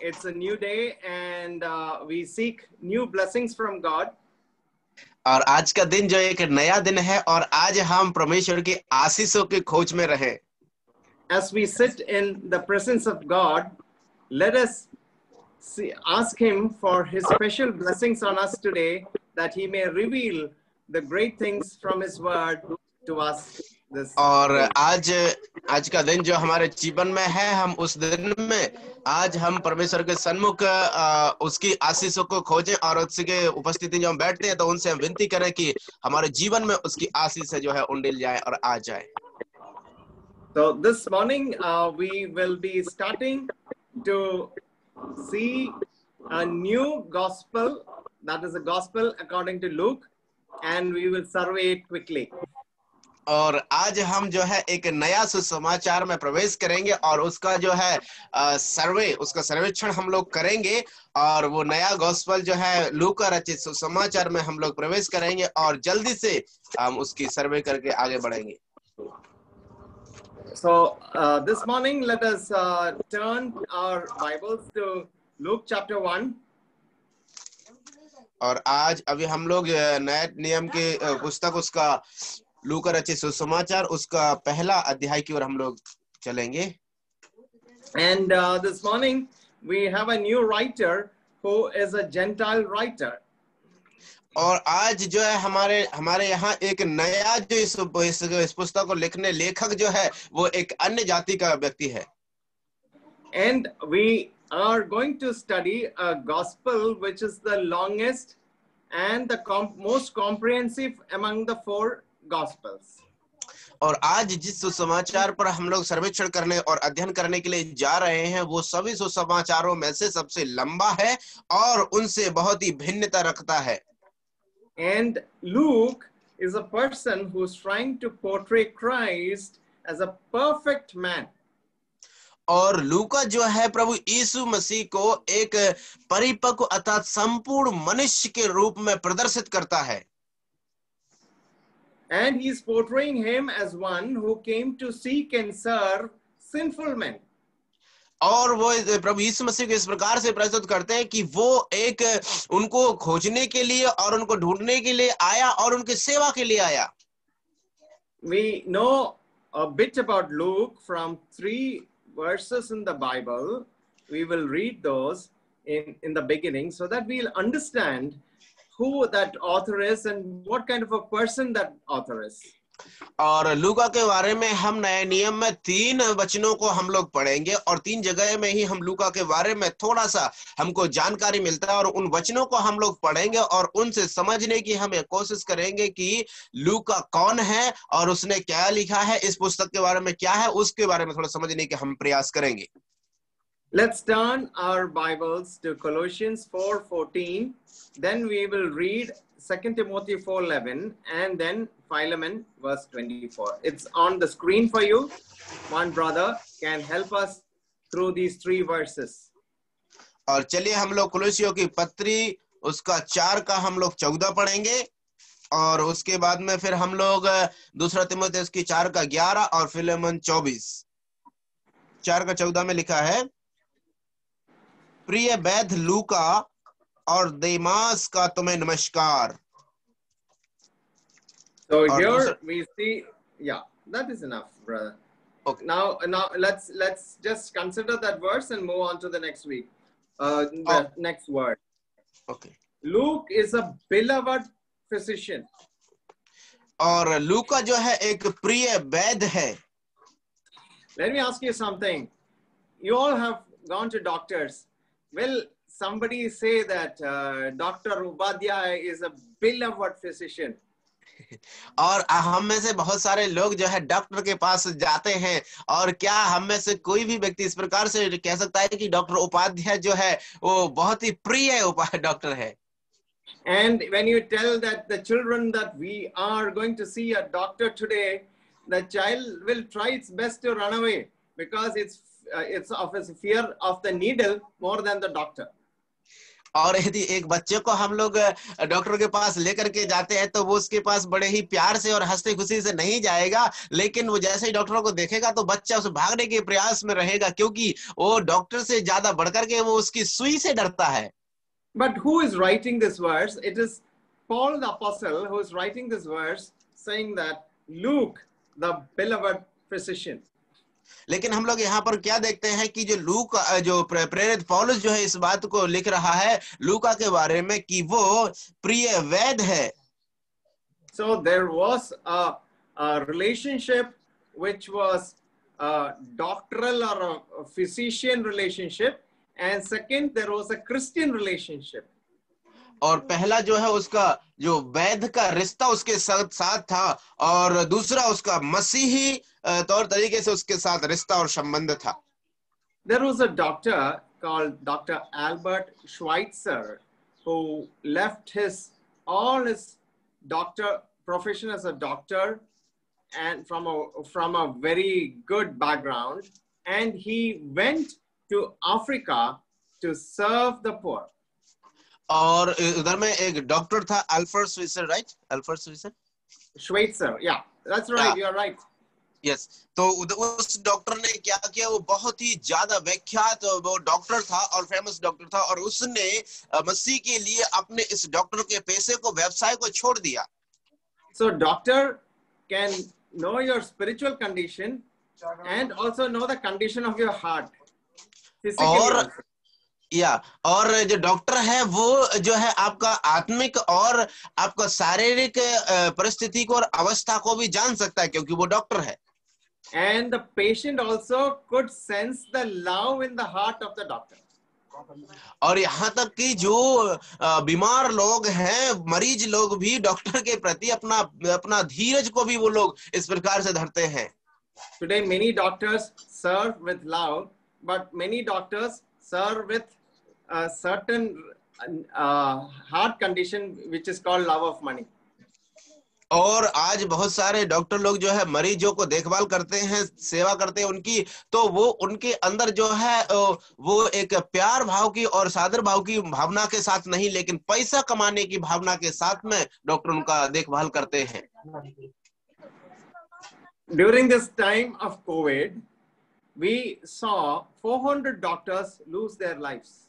it's a new day and we seek new blessings from God. और आज का दिन जो एक नया दिन है और आज हम परमेश्वर की आशीषों की खोज में रहे. As we sit in the presence of God, let us ask him for his special blessings on us today, that he may reveal the great things from his word to us this और day. आज का दिन जो हमारे जीवन में है, हम उस दिन में आज हम परमेश्वर के सन्मुख उसकी आशीषों को खोजें और उसके उपस्थिति जो हम बैठते हैं तो उनसे हम विनती करें कि हमारे जीवन में उसकी आशीष जो है उंडेल जाए और आ जाए. So this morning we will be starting to see a new gospel, that is a gospel according to Luke, and we will survey it quickly. और आज हम जो है एक नया सुसमाचार में प्रवेश करेंगे और उसका जो है उसका सर्वेक्षण हम लोग करेंगे और वो नया गॉस्पेल जो है लूका रचित सुसमाचार में हम लोग प्रवेश करेंगे और जल्दी से हम उसकी सर्वे करके आगे बढ़ेंगे. So this morning let us turn our Bibles to Luke chapter 1. और आज अभी हम लोग नए नियम के पुस्तक उसका लूका रचित सुसमाचार उसका पहला अध्याय की ओर हम लोग चलेंगे. And this morning we have a new writer who is a Gentile writer. और आज जो है हमारे यहाँ एक नया जो इस पुस्तक को लिखने लेखक जो है वो एक अन्य जाति का व्यक्ति है. And we are going to study a gospel which is the longest and the most comprehensive among the four gospels. और आज जिस सुसमाचार पर हम लोग सर्वेक्षण करने और अध्ययन करने के लिए जा रहे हैं वो सभी सुसमाचारों में से सबसे लंबा है और उनसे बहुत ही भिन्नता रखता है. And Luke is a person who's trying to portray Christ as a perfect man. और लूका जो है प्रभु यीशु मसीह को एक परिपक्व अर्थात संपूर्ण मनुष्य के रूप में प्रदर्शित करता है. And he's portraying him as one who came to seek and serve sinful men. और वो प्रभु यीशु मसीह को इस प्रकार से प्रस्तुत करते हैं कि वो एक उनको खोजने के लिए और उनको ढूंढने के लिए आया और उनकी सेवा के लिए आया. We know a bit about Luke from 3 verses in the Bible. We will read those in the beginning so that we'll understand who that author is and what kind of a person that author is. और लूका के बारे में हम नए नियम में 3 वचनों को हम लोग पढ़ेंगे और 3 जगह में ही हम लूका के बारे में थोड़ा सा हमको जानकारी मिलता है और उन वचनों को हम लोग पढ़ेंगे और उनसे समझने की हम कोशिश करेंगे कि लूका कौन है और उसने क्या लिखा है, इस पुस्तक के बारे में क्या है, उसके बारे में थोड़ा समझने के हम प्रयास करेंगे. Let's turn our Bibles to Colossians 4:14. Then we will read 2 Timothy 4:11 and then Philemon verse 24. It's on the screen for you. One brother can help us through these 3 verses. और चलिए हम लोग कुलुस्सियों की पत्री उसका 4 का हम लोग 14 पढ़ेंगे और उसके बाद में फिर हम लोग दूसरा तिमोथेयुस की 4 का 11 और फिलेमन 24. 4 का 14 में लिखा है, प्रिय वैद्य लूका और देमास का तुम्हें नमस्कार. So here we see, yeah, that is enough, brother. Okay. Now let's just consider that verse and move on to the next week. The next word. Okay. Luke is a beloved physician. और लूका जो है एक प्रिय वैद्य है. Let me ask you something. You all have gone to doctors. Will somebody say that Dr. Upadhyay is a beloved physician? और हम में से बहुत सारे लोग जो है डॉक्टर के पास जाते हैं और क्या हम में से कोई भी व्यक्ति इस प्रकार से कह सकता है कि डॉक्टर उपाध्याय जो है वो बहुत ही प्रिय डॉक्टर है. And when you tell that the children that we are going to see a doctor today, the child will try its best to run away because it's of his fear of the needle more than the doctor. और यदि एक बच्चे को हम लोग doctor के पास लेकर के जाते हैं तो वो उसके पास बड़े ही प्यार से और हंसते खुशी से नहीं जाएगा, लेकिन वो जैसे ही डॉक्टरों को देखेगा तो बच्चा उसे भागने के प्रयास में रहेगा, क्योंकि वो डॉक्टर से ज्यादा बढ़कर के वो उसकी सुई से डरता है। But who is writing this verse? It is Paul the apostle who is writing this verse, saying that Luke, the beloved physician. लेकिन हम लोग यहाँ पर क्या देखते हैं कि जो लूका जो प्रेरित पौलुस जो है इस बात को लिख रहा है लूका के बारे में कि वो प्रिय वैद्य है। So there was a relationship which was a doctoral or a physician relationship, and second there was a Christian relationship. और पहला जो है उसका जो वैद्य का रिश्ता उसके साथ था, और दूसरा उसका मसीही तौर तरीके से उसके साथ रिश्ता और संबंध था। There was a doctor called Dr. Albert Schweitzer who left all his doctor profession as a doctor and from a very good background, and he went to Africa to serve the poor. और उधर में एक doctor था Alfred स्वीसर, right? Alfred स्वीसर, Schweitzer, yeah, that's right, you're right. Yes. तो उस doctor ने क्या किया, वो बहुत ही ज्यादा विख्यात वो डॉक्टर था और फेमस डॉक्टर था, और उसने मसीह के लिए अपने इस डॉक्टर के पेशे को, व्यवसाय को छोड़ दिया। So doctor can know your spiritual condition and also know the condition of your heart physically also. और जो डॉक्टर है वो जो है आपका आत्मिक और आपका शारीरिक परिस्थिति को और अवस्था को भी जान सकता है, क्योंकि वो डॉक्टर है। And the patient also could sense the love in the heart of the doctor. और यहाँ तक कि जो बीमार लोग हैं, मरीज लोग भी डॉक्टर के प्रति अपना धीरज को भी वो लोग इस प्रकार से धरते हैं। Today many doctors serve with love, but many doctors serve with a certain heart condition which is called love of money. और आज बहुत सारे डॉक्टर लोग जो है मरीजों को देखभाल करते हैं, सेवा करते हैं उनकी, तो वो उनके अंदर जो है वो एक प्यार भाव की और सादर भाव की भावना के साथ नहीं, लेकिन पैसा कमाने की भावना के साथ में डॉक्टर उनका देखभाल करते हैं। During this time of COVID, we saw 400 doctors lose their lives.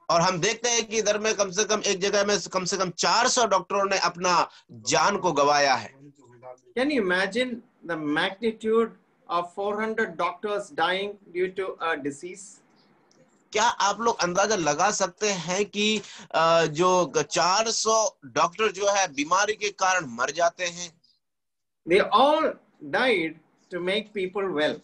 और हम देखते हैं कि इधर में कम से कम एक जगह में कम से कम 400 डॉक्टरों ने अपना जान को गंवाया है। Can you imagine the magnitude of 400 doctors dying due to a disease? क्या आप लोग अंदाजा लगा सकते हैं कि जो 400 डॉक्टर जो है बीमारी के कारण मर जाते हैं? They all died to make people well.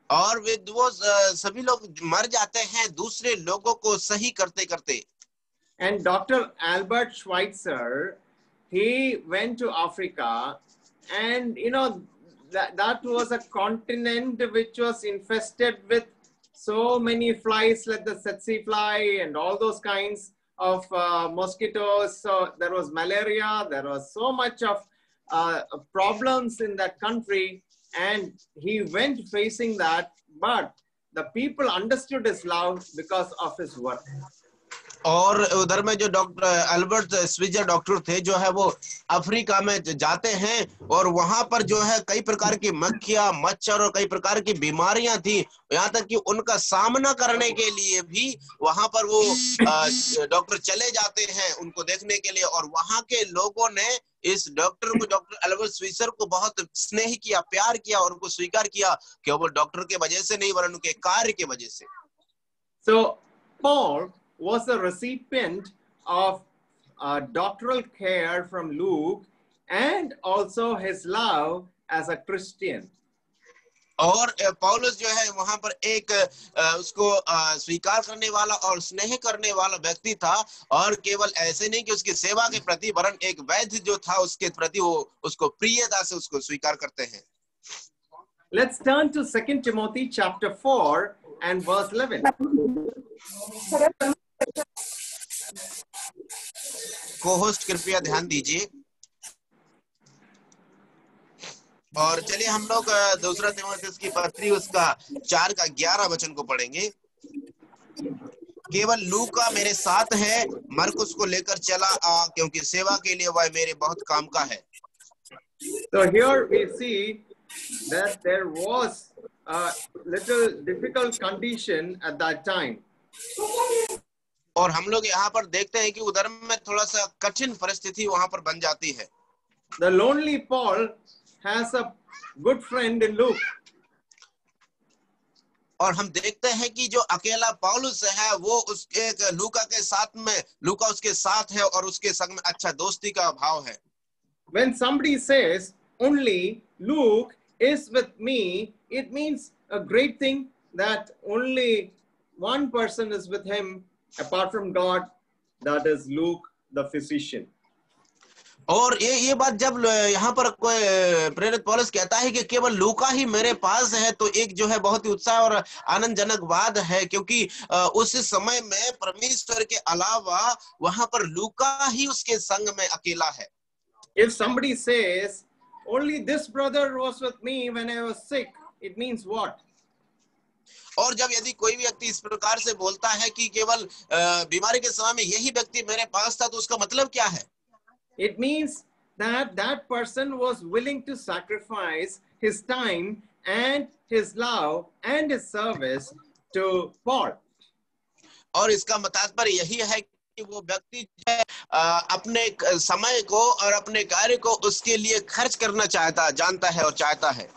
और वो सभी लोग मर जाते हैं दूसरे लोगों को सही करते करते। And Dr. Albert Schweitzer, he went to Africa, and you know that was a continent which was infested with so many flies, like the tsetse fly and all those kinds of mosquitoes. So there was malaria, there was so much of problems in that country. And he went facing that, but the people understood his love because of his work. और उधर में जो doctor Albert स्विजर doctor थे जो है वो Africa में जाते हैं, और वहां पर जो है कई प्रकार की मक्खियां, मच्छर और कई प्रकार की बीमारियां थी, यहाँ तक कि उनका सामना करने के लिए भी वहां पर वो डॉक्टर चले जाते हैं उनको देखने के लिए। और वहां के लोगों ने इस डॉक्टर को, डॉक्टर अल्बर्ट स्विजर को बहुत स्नेह किया, प्यार किया और उनको स्वीकार किया, केवल डॉक्टर के वजह से नहीं वरन उनके कार्य के वजह से। So Paul was a recipient of doctoral care from Luke, and also his love as a Christian. और पौलुस जो है वहां पर एक उसको स्वीकार करने वाला और स्नेह करने वाला व्यक्ति था, और केवल ऐसे नहीं कि उसकी सेवा के प्रति, वरन एक वैद्य जो था उसके प्रति वो उसको प्रियता से उसको स्वीकार करते हैं। Let's turn to 2 Timothy chapter 4 and verse 11. Co-host कृपया ध्यान दीजिए, और चलिए हम लोग दूसरा तीमुथियुस की पत्री उसका 4 का 11 वचन को पढ़ेंगे। केवल लूका मेरे साथ है, मरकुस को लेकर चला क्योंकि सेवा के लिए वह मेरे बहुत काम का है। So here we see that there was a little difficult condition at that time. और हम लोग यहाँ पर देखते हैं कि उधर में थोड़ा सा कठिन परिस्थिति वहां पर बन जाती है। The lonely Paul has a good friend in Luke. और हम देखते हैं कि जो अकेला पौलुस है वो उसके लूका के साथ में, लूका उसके साथ है और उसके संग में अच्छा दोस्ती का भाव है। When somebody says only Luke is with me, it means a great thing that only one person is with him apart from God, that is Luke the physician. और ये बात जब यहाँ पर कोई प्रेरित पौलुस कहता है कि केवल लूका ही मेरे पास है, तो एक जो है बहुत ही उत्साह और आनंदजनक बात है, क्योंकि उस समय में परमेश्वर के अलावा वहां पर लूका ही उसके संग में अकेला है। If somebody says only this brother was with me when I was sick, it means what? और जब यदि कोई भी व्यक्ति इस प्रकार से बोलता है कि केवल बीमारी के समय में यही व्यक्ति मेरे पास था, तो उसका मतलब क्या है? It means that that person was willing to sacrifice his time and his love and his service to Paul. और इसका तात्पर्य यही है कि वो व्यक्ति अपने समय को और अपने कार्य को उसके लिए खर्च करना जानता है और चाहता है।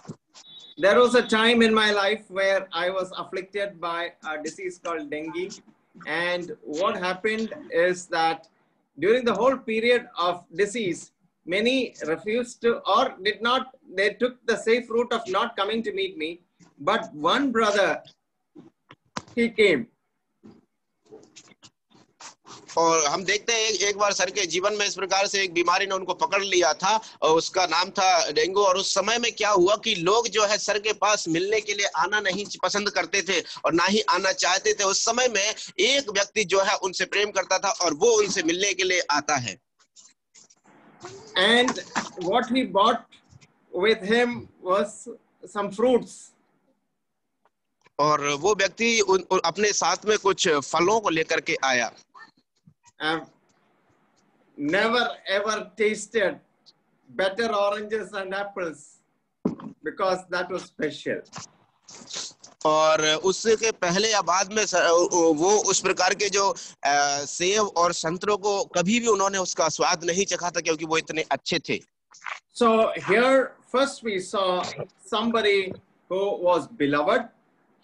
There was a time in my life where I was afflicted by a disease called dengue, and what happened is that during the whole period of disease, many refused to or did not, they took the safe route of not coming to meet me, but one brother, he came. और हम देखते हैं एक बार sir के जीवन में इस प्रकार से एक बीमारी ने उनको पकड़ लिया था, और उसका नाम था डेंगू। और उस समय में क्या हुआ कि लोग जो है सर के पास मिलने के लिए आना नहीं पसंद करते थे और ना ही आना चाहते थे। उस समय में एक व्यक्ति जो है उनसे प्रेम करता था और वो उनसे मिलने के लिए आता है। And what he brought with him was some fruits. और वो व्यक्ति अपने साथ में कुछ फलों को लेकर के आया। I've never ever tasted better oranges and apples because that was special. और उसके पहले या बाद में वो उस प्रकार के जो सेब और संतरों को कभी भी उन्होंने उसका स्वाद नहीं चखा था, क्योंकि वो इतने अच्छे थे। So here first we saw somebody who was beloved.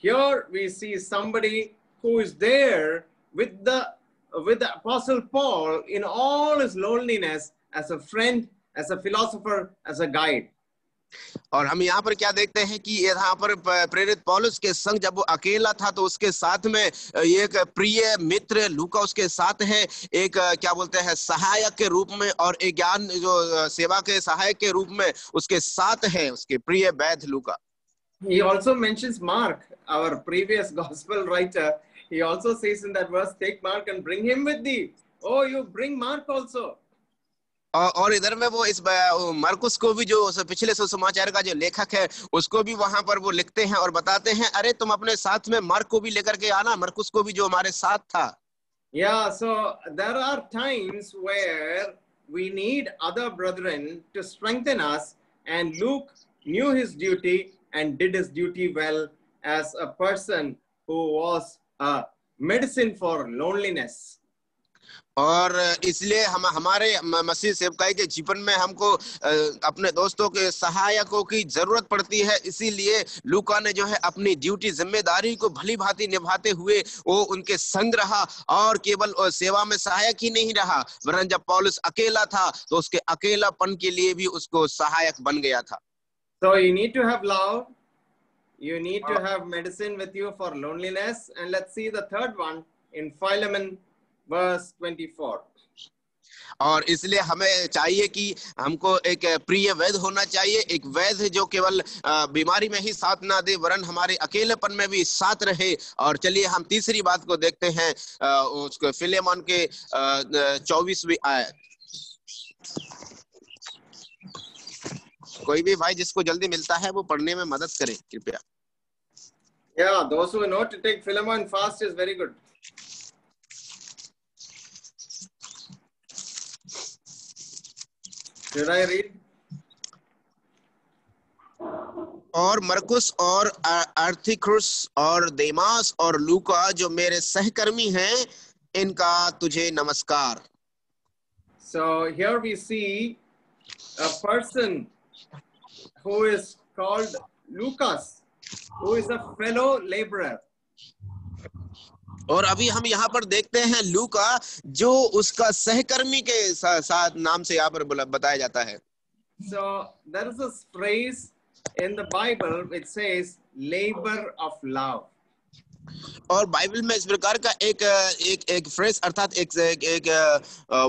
Here we see somebody who is there with the Apostle Paul in all his loneliness, as a friend, as a philosopher, as a guide. और हम यहाँ पर क्या देखते हैं कि यहाँ पर प्रेरित पौलुस के संग जब वो अकेला था, तो उसके साथ में एक प्रिय मित्र लूका उसके साथ है, एक क्या बोलते हैं सहायक के रूप में, और एक ज्ञान जो सेवा के सहायक के रूप में उसके साथ है उसके प्रिय वैद्य लूका। He also mentions Mark, our previous gospel writer. He also says in that verse, take Mark and bring him with thee. Oh, you bring Mark also. और इधर में वो इस मरकुस को भी, जो पिछले सुसमाचार का जो लेखक है, उसको भी वहां पर वो लिखते हैं और बताते हैं, अरे तुम अपने साथ में मार्क को भी लेकर के आना, मरकुस को भी जो हमारे साथ था। Yeah, so there are times where we need other brethren to strengthen us, and Luke knew his duty and did his duty well as a person who was a medicine for loneliness. और इसलिए हम हमारे मसीह सेवकाई के जीवन में हमको अपने दोस्तों के सहायकों की जरूरत पड़ती है। इसीलिए लूका ने जो है अपनी ड्यूटी जिम्मेदारी को भली भांति निभाते हुए वो उनके संग रहा, और केवल सेवा में सहायक ही नहीं रहा, वरन जब पौलुस अकेला था तो उसके अकेलापन के लिए भी उसको सहायक बन गया था। So you need to have love, you need to have medicine with you for loneliness. And let's see the third one in Philemon verse 24. और इसलिए हमें चाहिए कि हमको एक प्रिय वैद्य होना चाहिए, एक वैद्य जो केवल बीमारी में ही साथ ना दे, वरन हमारे अकेलेपन में भी साथ रहे। और चलिए हम तीसरी बात को देखते हैं, उसको फिलेमोन के 24वीं आयत। कोई भी भाई जिसको जल्दी मिलता है वो पढ़ने में मदद करे कृपया। Yeah, those who know to take Philemon fast is very good. Should I read? और मरकुस और आर्थिक्रुस और देमास और लूका जो मेरे सहकर्मी हैं, इनका तुझे नमस्कार। So here we see a person who is called Lucas, who is a fellow laborer. और अभी हम यहाँ पर देखते हैं लूका, जो उसका सहकर्मी के साथ नाम से यहाँ पर बताया जाता है। So there is this phrase in the Bible which says labor of love. और बाइबल में इस प्रकार का एक फ्रेज अर्थात एक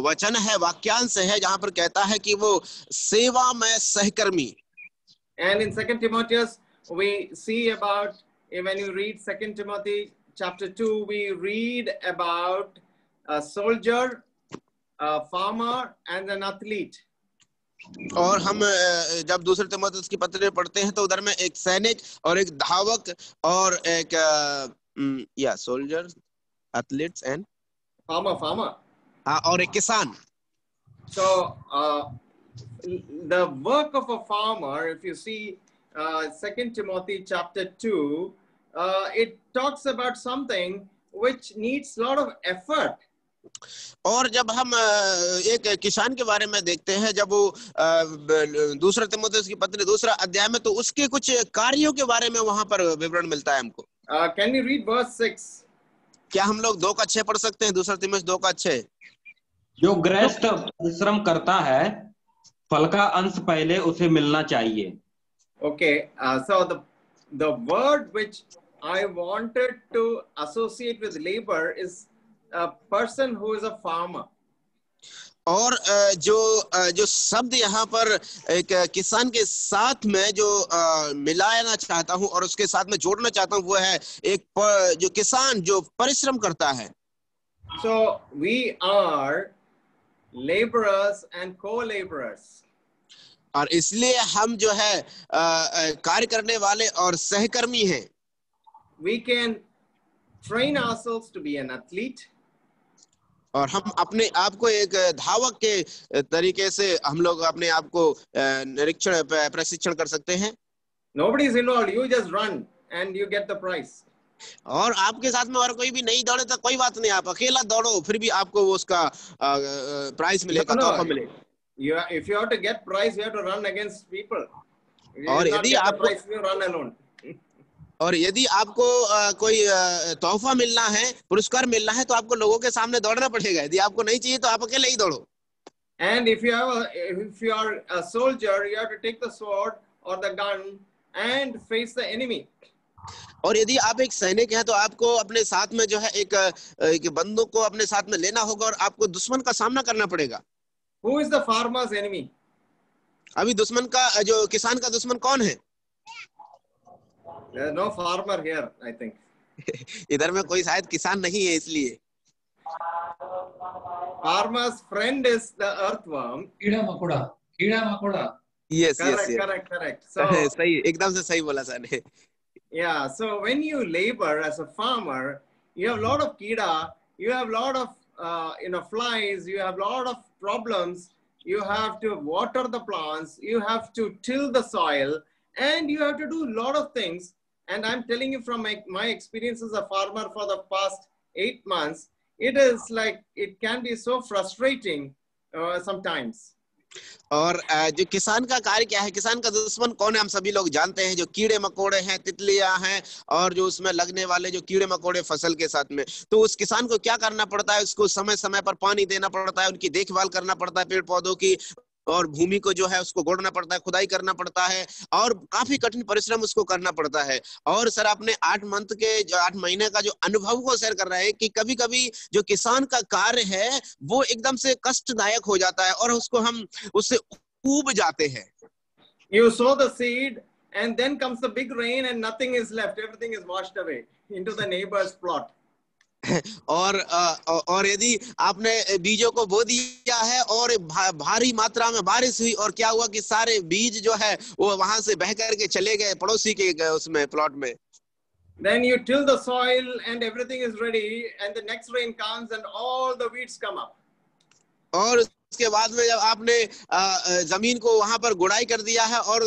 वचन है, वाक्यांश है, जहां पर कहता है कि वो सेवा में सहकर्मी। And in 2 Timothy, we see about, when you read 2 Timothy chapter 2, we read about a soldier, a farmer, and an athlete. और हम जब दूसरे तिमोथेयुस की पत्री पढ़ते हैं तो उधर में एक सैनिक और एक धावक और एक सोल्जर, एथलीट्स एंड Farmer. और एक किसान। So the work of a farmer, if you see 2 Timothy chapter 2, it talks about something which needs a lot of effort. और जब हम एक किसान के बारे में देखते हैं, जब वो दूसरा तिमोथेयुस की पत्री दूसरा अध्याय में, तो उसके कुछ कार्यों के बारे में वहां पर विवरण मिलता है हमको। Can you read verse 6? क्या हम लोग 2:6 पढ़ सकते हैं? दूसरा तिमोथेयुस 2:6। जो गृहस्थ परिश्रम करता है, फल का अंश पहले उसे मिलना चाहिए। Okay, so the word which I wanted to associate with labor is a person who is a farmer. और जो शब्द यहाँ पर एक किसान के साथ में जो मिलाना चाहता हूँ और उसके साथ में जोड़ना चाहता हूँ, वो है जो किसान जो परिश्रम करता है। So we are laborers and co-laborers. और इसलिए हम जो है कार्य करने वाले और सहकर्मी हैं। We can train ourselves to be an athlete. और हम अपने आप को एक धावक के तरीके से हम लोग अपने आप को प्रशिक्षण कर सकते हैं। Nobody is involved. You just run and you get the prize. और आपके साथ में और कोई भी नहीं दौड़े तो कोई बात नहीं, आप अकेला दौड़ो, फिर भी आपको वो उसका प्राइज मिलेगा, तोहफा मिलेगा। If you have to get prize, you have to run against people. और यदि आपको prize, you run alone. और यदि आपको कोई तोहफा मिलना है, पुरस्कार मिलना है, तो आपको लोगों के सामने दौड़ना पड़ेगा। यदि आपको नहीं चाहिए तो आप अकेले ही दौड़ो। And if you are a soldier, you have to take the sword or the gun and face the enemy. और यदि आप एक सैनिक हैं तो आपको अपने साथ में जो है एक बंदूक को अपने साथ में लेना होगा और आपको दुश्मन का सामना करना पड़ेगा। Who is the farmer's enemy? अभी दुश्मन का जो किसान का दुश्मन कौन है? There is no farmer here, I think. इधर में कोई शायद किसान नहीं है, इसलिए Farmer's friend is the earthworm. कीड़ा मकोड़ा। Yes. Correct. So सही, एकदम से सही बोला सर ने। Yeah, so when you labor as a farmer, you have a lot of kida, you have a lot of flies, you have a lot of problems. You have to water the plants, you have to till the soil, and you have to do a lot of things. And I'm telling you from my experience as a farmer for the past 8 months, it is like, it can be so frustrating sometimes. और जो किसान का कार्य क्या है, किसान का दुश्मन कौन है, हम सभी लोग जानते हैं, जो कीड़े मकोड़े हैं, तितलियां हैं, और जो उसमें लगने वाले जो कीड़े मकोड़े फसल के साथ में। तो उस किसान को क्या करना पड़ता है, उसको समय समय पर पानी देना पड़ता है, उनकी देखभाल करना पड़ता है, पेड़ पौधों की, और भूमि को जो है उसको गोड़ना पड़ता है, खुदाई करना पड़ता है, और काफी कठिन परिश्रम उसको करना पड़ता है। और सर अपने 8 महीने का जो अनुभव को शेयर कर रहे हैं कि कभी कभी जो किसान का कार्य है वो एकदम से कष्टदायक हो जाता है और उसको हम उससे ऊब जाते हैं। You sow the seed and then comes the big rain and nothing is left, everything is washed away into the neighbor's plot. और यदि आपने बीजों को बो दिया है और भारी मात्रा में बारिश हुई, और क्या हुआ कि सारे बीज जो है वो वहां से बह करके चले गए पड़ोसी के उसमें प्लॉट में। Then you till the soil and everything is ready, and the next rain comes and all the weeds come up. और उसके बाद में जब आपने जमीन को वहां पर गुड़ाई कर दिया है और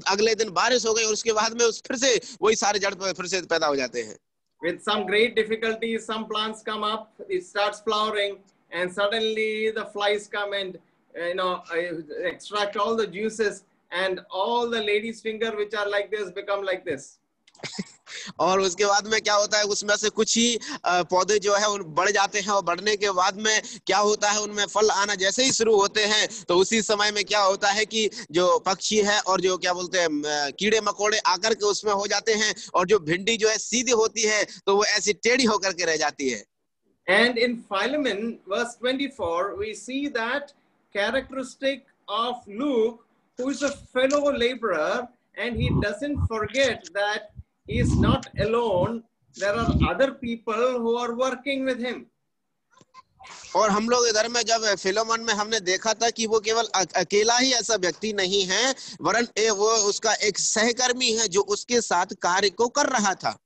अगले दिन बारिश हो गई और उसके बाद में फिर से वही सारे जड़ फिर से पैदा हो जाते हैं। With some great difficulties, some plants come up, it starts flowering, and suddenly the flies come and extract all the juices, and all the ladies' finger which are like this become like this. और उसके बाद में क्या होता है, उसमें से कुछ ही पौधे जो है बढ़ जाते हैं और बढ़ने के बाद में क्या होता है, उनमें फल आना जैसे ही शुरू होते हैं तो उसी समय में क्या होता है कि जो पक्षी है और जो क्या बोलते हैं कीड़े मकोड़े आकर के उसमें हो जाते हैं और जो भिंडी जो है सीधी होती है तो वो ऐसी टेढ़ी होकर के रह जाती है। And in Philemon verse 24 we see that characteristic of Luke, who is a fellow laborer, and he doesn't forget that he is not alone. There are other people who are working with him. और हम लोग इधर में जब फिलोमन में हमने देखा था कि वो केवल अकेला ही ऐसा व्यक्ति नहीं है, वरन वो उसका एक सहकर्मी है जो उसके साथ कार्य को कर रहा था।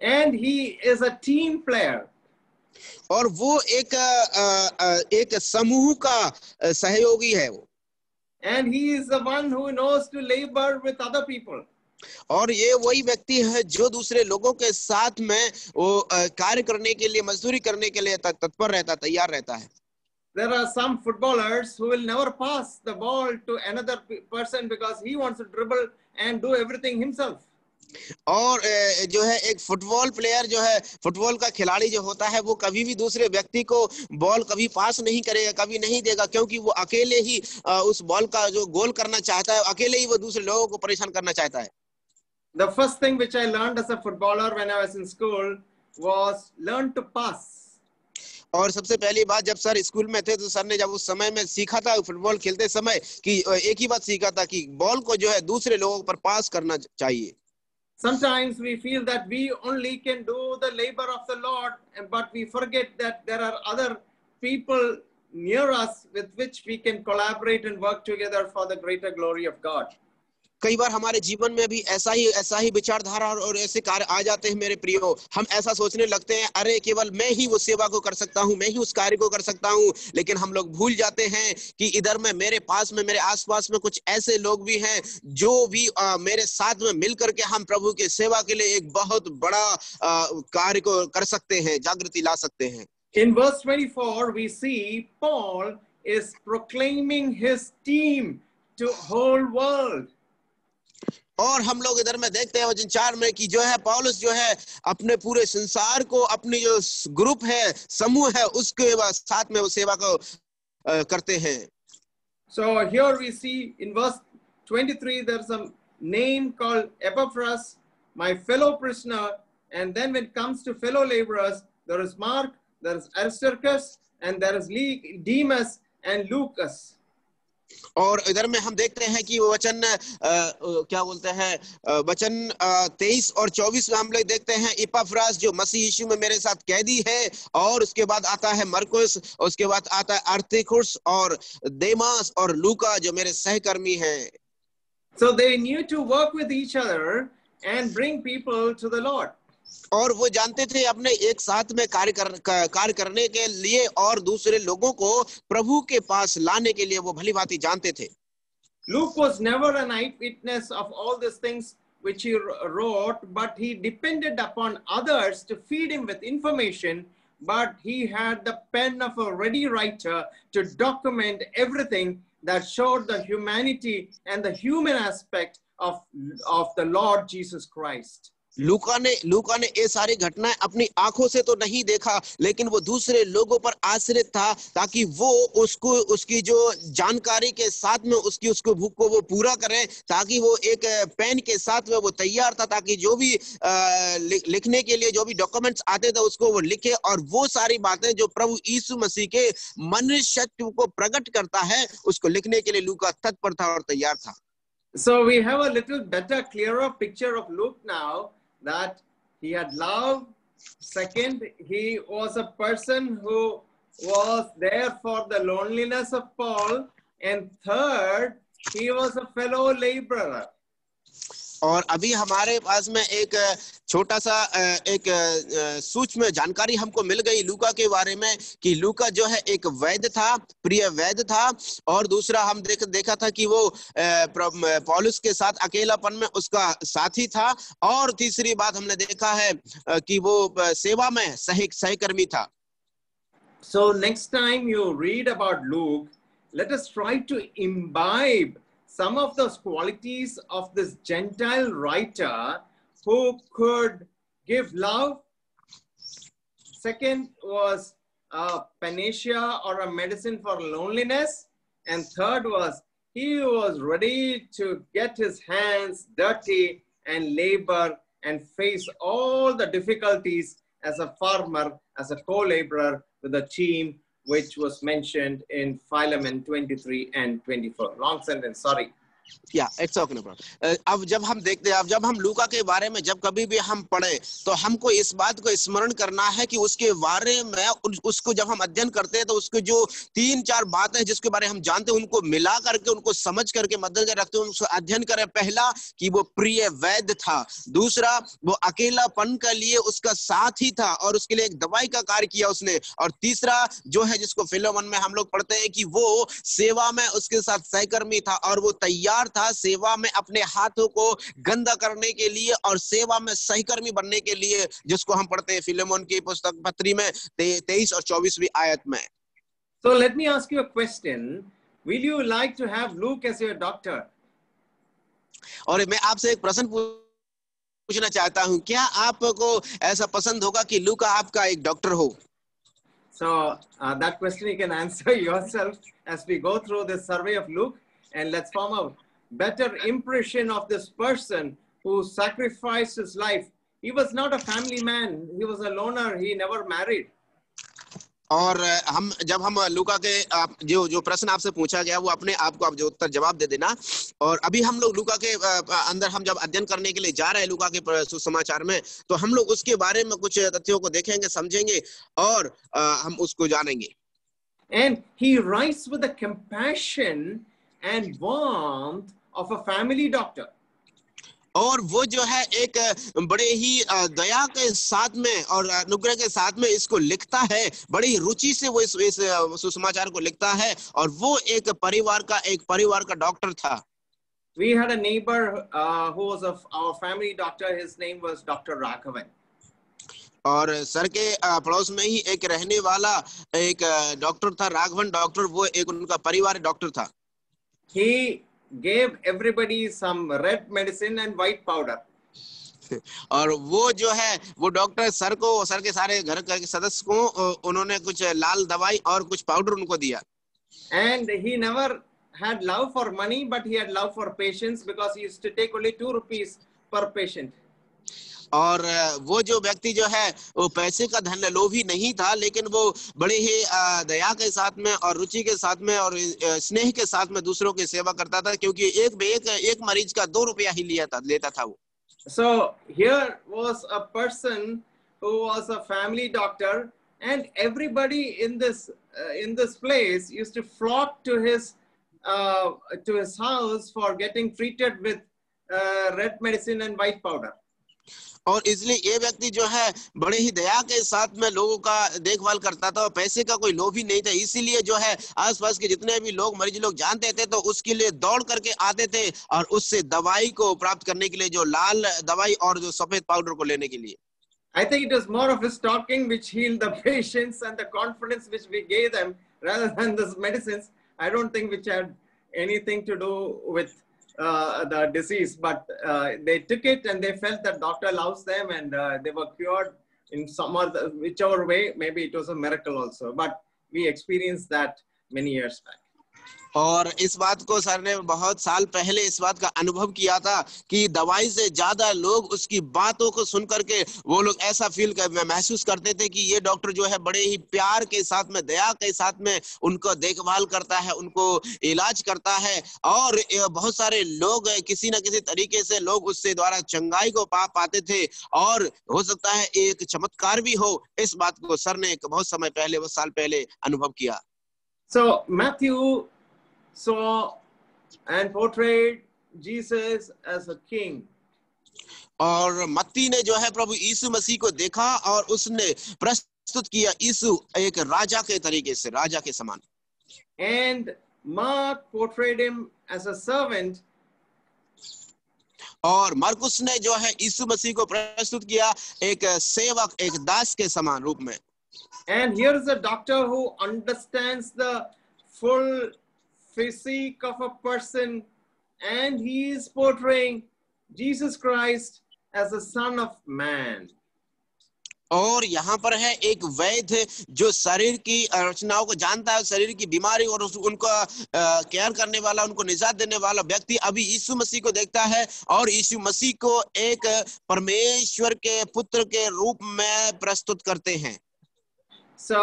And he is a team player. और वो एक समूह का सहयोगी है वो। And he is the one who knows to labor with other people. और ये वही व्यक्ति है जो दूसरे लोगों के साथ में वो कार्य करने के लिए, मजदूरी करने के लिए तत्पर रहता, तैयार रहता है। There are some footballers who will never pass the ball to another person because he wants to dribble and do everything himself. और जो है एक फुटबॉल प्लेयर जो है, फुटबॉल का खिलाड़ी जो होता है, वो कभी भी दूसरे व्यक्ति को बॉल कभी पास नहीं करेगा, कभी नहीं देगा, क्योंकि वो अकेले ही उस बॉल का जो गोल करना चाहता है, अकेले ही वो दूसरे लोगों को परेशान करना चाहता है। The first thing which I learned as a footballer when I was in school was learn to pass. और सबसे पहली बात जब सर स्कूल में थे तो सर ने जब उस समय में सीखा था फुटबॉल खेलते समय कि एक ही बात सीखा था कि बॉल को जो है दूसरे लोगों पर पास करना चाहिए। Sometimes we feel that we only can do the labor of the Lord, but we forget that there are other people near us with which we can collaborate and work together for the greater glory of God. कई बार हमारे जीवन में भी ऐसा ही विचारधारा और ऐसे कार्य आ जाते हैं मेरे प्रियो, हम ऐसा सोचने लगते हैं अरे केवल मैं ही वो सेवा को कर सकता हूं, मैं ही उस कार्य को कर सकता हूं, लेकिन हम लोग भूल जाते हैं कि इधर में मेरे पास में, मेरे आसपास में कुछ ऐसे लोग भी हैं जो भी मेरे साथ में मिल करके हम प्रभु की सेवा के लिए एक बहुत बड़ा कार्य को कर सकते हैं, जागृति ला सकते हैं। In verse 24 we see Paul is proclaiming his team to whole world. और हम लोग इधर में देखते हैं वचन 4 में कि जो है पौलुस जो है अपने पूरे संसार को, अपनी जो ग्रुप है, समूह है, उसके साथ में वो सेवा को करते हैं। So here we see in verse 23 there's a name called Epaphras, my fellow prisoner, and then when it comes to fellow laborers there is Mark, there is Aristarchus, and there is Demas and Lucas. और इधर में हम देखते हैं कि वचन क्या बोलते हैं, वचन 23 और 24 में हम लोग देखते हैं इपाफ्रास जो मसीह यीशु में मेरे साथ कैदी है, और उसके बाद आता है मरकुस, उसके बाद आता है अरिस्तार्खुस और देमास और लूका जो मेरे सहकर्मी हैं। So they knew to work with each other and bring people to the Lord. और वो जानते थे अपने एक साथ में कार्य करने के लिए और दूसरे लोगों को प्रभु के पास लाने के लिए वो भली भांति जानते थे। Luke was never an eyewitness of all these things which he wrote, but he depended upon others to feed him with information, but he had the pen of a ready writer to document everything that showed the humanity and the human aspect of the Lord Jesus Christ. लूका ने ये सारी घटनाएं अपनी आंखों से तो नहीं देखा, लेकिन वो दूसरे लोगों पर आश्रित था ताकि वो उसकी जो जानकारी के साथ में उसको भूख को वो पूरा करे, ताकि वो एक पेन के साथ में वो तैयार था ताकि जो भी लिखने के लिए जो भी डॉक्यूमेंट्स आते थे उसको वो लिखे, और वो सारी बातें जो प्रभु यीशु मसीह के मनुष्यत्व को प्रकट करता है उसको लिखने के लिए लूका तत्पर था और तैयार था। So we have a little better, clearer picture of Luke now, that he had love. Second, he was a person who was there for the loneliness of Paul. And third, he was a fellow laborer. और अभी हमारे पास में एक छोटा सा एक सूक्ष्म जानकारी हमको मिल गई लूका के बारे में कि लूका जो है एक वैद्य था, प्रिय वैद्य था। और दूसरा हम देखा था कि वो पौलुस के साथ अकेलापन में उसका साथी था। और तीसरी बात हमने देखा है कि वो सेवा में सहकर्मी था। So next time you read about Luke, let us try to imbibe some of those qualities of this Gentile writer who could give love. Second was a panacea or a medicine for loneliness. And third was he was ready to get his hands dirty and labor and face all the difficulties as a farmer, as a co-laborer with a team, which was mentioned in Philemon 23 and 24. Long sentence, sorry. या it's okay no problem. अब जब हम देखते हैं, अब जब हम लूका के बारे में जब कभी भी हम पढ़े तो हमको इस बात को स्मरण करना है कि उसके बारे में उसको जब हम अध्ययन करते हैं तो उसको जो 3-4 बातें जिसके बारे में हम जानते हैं उनको मिला करके उनको समझ करके मद्देनजर रखते हैं उसको अध्ययन करें। पहला कि वो प्रिय वैद्य था, दूसरा वो अकेलापन के लिए उसका साथी था और उसके लिए एक दवाई का कार्य किया उसने, और तीसरा जो है जिसको फिलोमन में हम लोग पढ़ते हैं कि वो सेवा में उसके साथ सहकर्मी था और वो तैयार था सेवा में अपने हाथों को गंदा करने के लिए और सेवा में सहकर्मी बनने के लिए, जिसको हम पढ़ते हैं फिलेमोन की पुस्तक पत्री में 23 और 24वीं आयत में। So let me ask you a question. Will you like to have Luke as your doctor? और मैं आपसे एक प्रश्न पूछना चाहता हूं, क्या आपको ऐसा पसंद होगा कि लूका आपका एक डॉक्टर हो? So that question you can answer yourself as we go through this survey of Luke, and let's form a better impression of this person who sacrificed his life. He was not a family man. He was a loner. He never married. और हम जब हम लूका के जो प्रश्न आपसे पूछा गया वो अपने आप को आप जो उत्तर जवाब दे देना। और अभी हम लोग लूका के अंदर हम जब अध्ययन करने के लिए जा रहे हैं लूका के सुसमाचार में, तो हम लोग उसके बारे में कुछ तथ्यों को देखेंगे, समझेंगे और हम उसको जानेंगे। And he writes with the compassion and warmth of a family doctor. और वो जो है एक बड़े ही दया के साथ में और अनुग्रह के साथ में इसको लिखता है, बड़ी रुचि से वो इस सुसमाचार को लिखता है, और वो एक परिवार का डॉक्टर था। We had a neighbor who was our family doctor. His name was Dr. Raghavan. और सर के पड़ोस में ही एक रहने वाला एक डॉक्टर था, राघवन डॉक्टर, वो एक उनका परिवार डॉक्टर था। He gave everybody some red medicine and white powder. और वो जो है वो डॉक्टर सर के सारे घर के सदस्य को उन्होंने कुछ लाल दवाई और कुछ पाउडर उनको दिया। And he never had love for money, but he had love for patients because he used to take only 2 rupees per patient. और वो जो व्यक्ति जो है वो पैसे का धन लोभी नहीं था, लेकिन वो बड़े ही दया के साथ में और रुचि के साथ में और स्नेह के साथ में दूसरों की सेवा करता था, क्योंकि एक मरीज का 2 रुपया ही लेता था वो। So here was a person who was a family doctor, and everybody in this place used to flock to his house for getting treated with red medicine and white powder. और इसलिए ये व्यक्ति जो है बड़े ही दया के साथ में लोगों का देखभाल करता था और पैसे का कोई लोभी नहीं था, इसीलिए जो है आसपास के जितने भी लोग मरीज लोग जानते थे तो उसके लिए दौड़ करके आते थे और उससे दवाई को प्राप्त करने के लिए, जो लाल दवाई और जो सफेद पाउडर को लेने के लिए। I think it was more of his talking which healed the patients and the confidence which we gave them rather than these medicines. I don't think which had anything to do with the disease, but they took it and they felt that doctor loves them and they were cured in some other, whichever way. Maybe it was a miracle also, but we experienced that many years back. और इस बात को sir ने बहुत साल पहले इस बात का अनुभव किया था कि दवाई से ज्यादा लोग उसकी बातों को सुन करके वो लोग ऐसा महसूस करते थे कि ये डॉक्टर जो है बड़े ही प्यार के साथ में, दया के साथ में उनको देखभाल करता है, उनको इलाज करता है, और बहुत सारे लोग किसी न किसी तरीके से लोग उससे द्वारा चंगाई को पाते थे, और हो सकता है एक चमत्कार भी हो। इस बात को सर ने बहुत समय पहले, बहुत साल पहले अनुभव किया। So Matthew saw and portrayed Jesus as a king. और मत्ती ने जो है प्रभु यीशु मसीह को देखा और उसने प्रस्तुत किया यीशु एक राजा के तरीके से, राजा के समान। And Mark portrayed him as a servant. और मरकुस ने जो है यीशु मसीह को प्रस्तुत किया एक सेवक, एक दास के समान रूप में। And here is a doctor who understands the full physique of a person, and he is portraying Jesus Christ as the Son of Man. और यहाँ पर है एक वैद्य जो शरीर की रचनाओं को जानता है, शरीर की बीमारी और उनका केयर करने वाला, उनको निजात देने वाला व्यक्ति अभी यीशु मसीह को देखता है और यीशु मसीह को एक परमेश्वर के पुत्र के रूप में प्रस्तुत करते हैं। So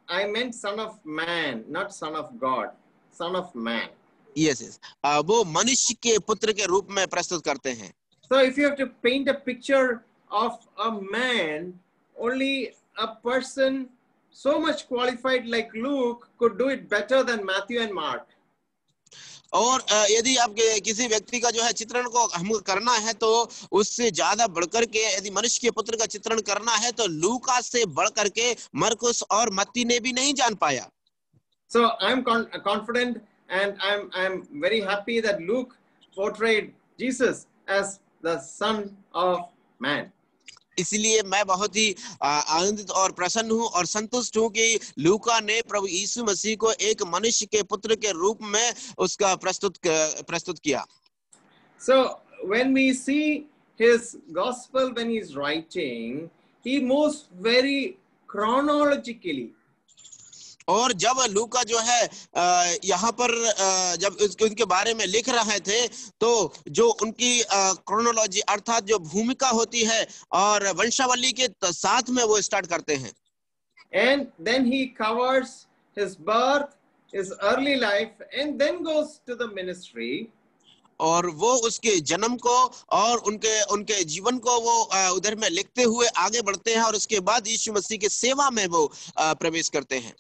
I meant Son of Man, not Son of God, Son of Man. Yes. वो मनुष्य के पुत्र के रूप में प्रस्तुत करते हैं। So if you have to paint a picture of a man, only a person so much qualified like Luke could do it better than Matthew and Mark. और यदि आप किसी व्यक्ति का जो है चित्रण को हमको करना है तो उससे ज्यादा बढ़कर के यदि मनुष्य के पुत्र का चित्रण करना है तो लूका से बढ़कर के मरकुस और मत्ती ने भी नहीं जान पाया। So I'm confident and I'm very happy that Luke portrayed Jesus as the Son of Man. इसलिए मैं बहुत ही आनंदित और प्रसन्न हूं और संतुष्ट हूं कि लूका ने प्रभु यीशु मसीह को एक मनुष्य के पुत्र के रूप में उसका प्रस्तुत किया। So when we see his gospel, when he's writing, he moves very chronologically. और जब लूका जो है यहाँ पर जब उनके बारे में लिख रहे थे तो जो उनकी क्रोनोलॉजी अर्थात जो भूमिका होती है और वंशावली के साथ में वो स्टार्ट करते हैं। And then he covers his birth, his early life, and then goes to the ministry. और वो उसके जन्म को और उनके जीवन को वो उधर में लिखते हुए आगे बढ़ते हैं और उसके बाद यीशु मसीह के सेवा में वो प्रवेश करते हैं।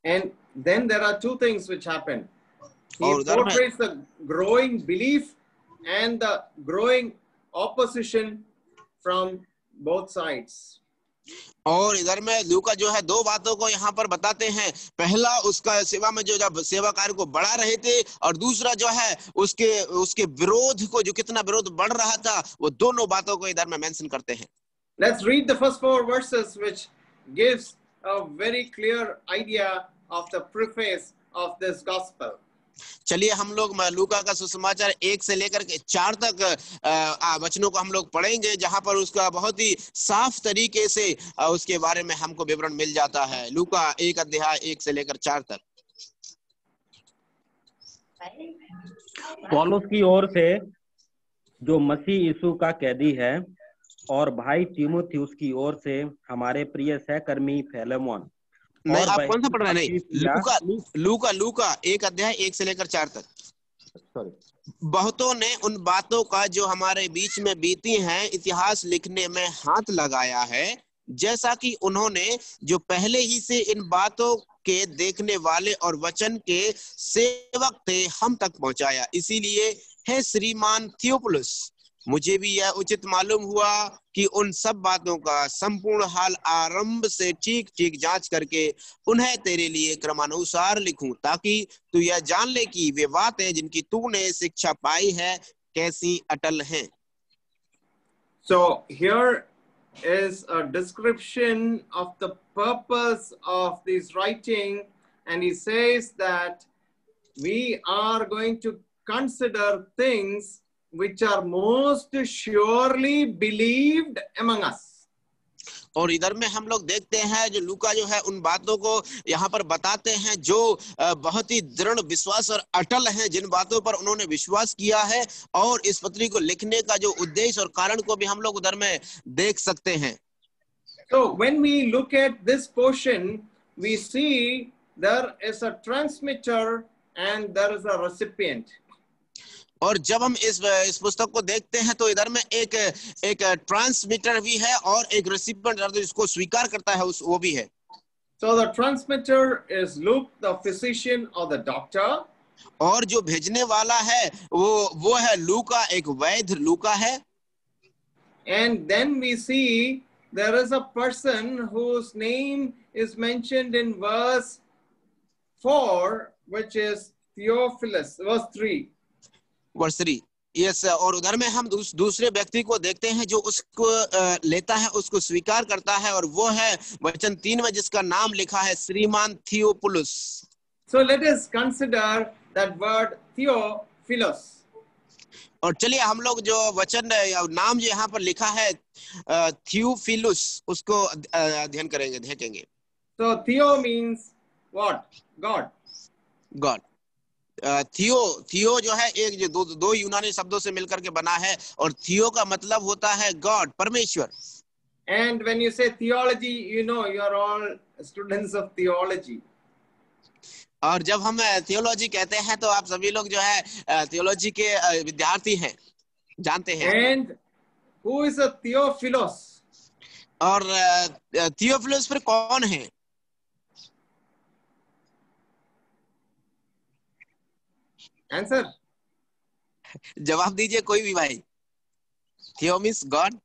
And then there are two things which happen. He portrays the growing belief and the growing opposition from both sides. और इधर में लूका जो है दो बातों को यहाँ पर बताते हैं। पहला उसका सेवा में जो जब सेवा कार्य को बढ़ा रहे थे और दूसरा जो है उसके विरोध को जो कितना विरोध बढ़ रहा था, वो दोनों बातों को इधर में मेंशन करते हैं। Let's read the first 4 verses which gives a very clear idea of the preface of this gospel. चलिए हम लोग लूका का सुसमाचार 1 से लेकर के 4 तक वचनों को हम लोग पढ़ेंगे, जहां पर उसका बहुत ही साफ तरीके से उसके बारे में हमको विवरण मिल जाता है। लूका 1 अध्याय 1 से लेकर 4 तक। पौलुस की ओर से जो मसीह यीशु का कैदी है और भाई तीमुथियुस की ओर से हमारे प्रिय सहकर्मी फिलेमोन। नहीं, आप कौन सा पढ़ रहे हैं? नहीं, लूका 1 अध्याय 1 से लेकर 4 तक। सॉरी। बहुतों ने उन बातों का जो हमारे बीच में बीती हैं इतिहास लिखने में हाथ लगाया है, जैसा कि उन्होंने जो पहले ही से इन बातों के देखने वाले और वचन के सेवक थे हम तक पहुंचाया। इसीलिए हे श्रीमान थियोफिलुस, मुझे भी यह उचित मालूम हुआ कि उन सब बातों का संपूर्ण हाल आरंभ से ठीक ठीक जांच करके उन्हें तेरे लिए क्रमानुसार लिखूं, ताकि तू यह जान ले कि वे बातें जिनकी तूने शिक्षा पाई है कैसी अटल हैं। So here is a description of the purpose of this writing, and he says that we are going to consider things which are most surely believed among us. और इधर में हम लोग देखते हैं जो लूका जो है उन बातों को यहाँ पर बताते हैं जो बहुत ही दृढ़ विश्वास और अटल हैं, जिन बातों पर उन्होंने विश्वास किया है, और इस पत्री को लिखने का जो उद्देश्य और कारण को भी हम लोग उधर में देख सकते हैं। So when we look at this portion, we see there is a transmitter and there is a recipient. और जब हम इस पुस्तक को देखते हैं तो इधर में एक ट्रांसमीटर भी है और एक रिसिपिएंट जिसको स्वीकार करता है वो भी है। So the transmitter is Luke, the physician or the doctor. और जो भेजने वाला है वो है लूका, एक वैद्य लूका है। And then we see there is a person whose name is mentioned in verse 4, which is Theophilus, verse 3. वर्ष 3 यस और उधर में हम दूसरे व्यक्ति को देखते हैं जो उसको लेता है, उसको स्वीकार करता है, और वो है वचन 3 में जिसका नाम लिखा है श्रीमान थियोपुलुस. So let us consider that word Theophilus. और चलिए हम लोग जो वचन नाम जो यहाँ पर लिखा है थियोफिलुस उसको अध्ययन करेंगे, देखेंगे. So Theo means what? God. God. थियो जो है एक जो दो यूनानी शब्दों से मिलकर के बना है, और थियो का मतलब होता है गॉड, परमेश्वर. And when you say theology, you know you are all students of theology. और जब हम थियोलॉजी कहते हैं तो आप सभी लोग जो है थियोलॉजी के विद्यार्थी हैं, जानते हैं. And who is a Theophilus? और थियोफिलुस फिर कौन है? Answer. जवाब दीजिए कोई भी भाई. Theo means God.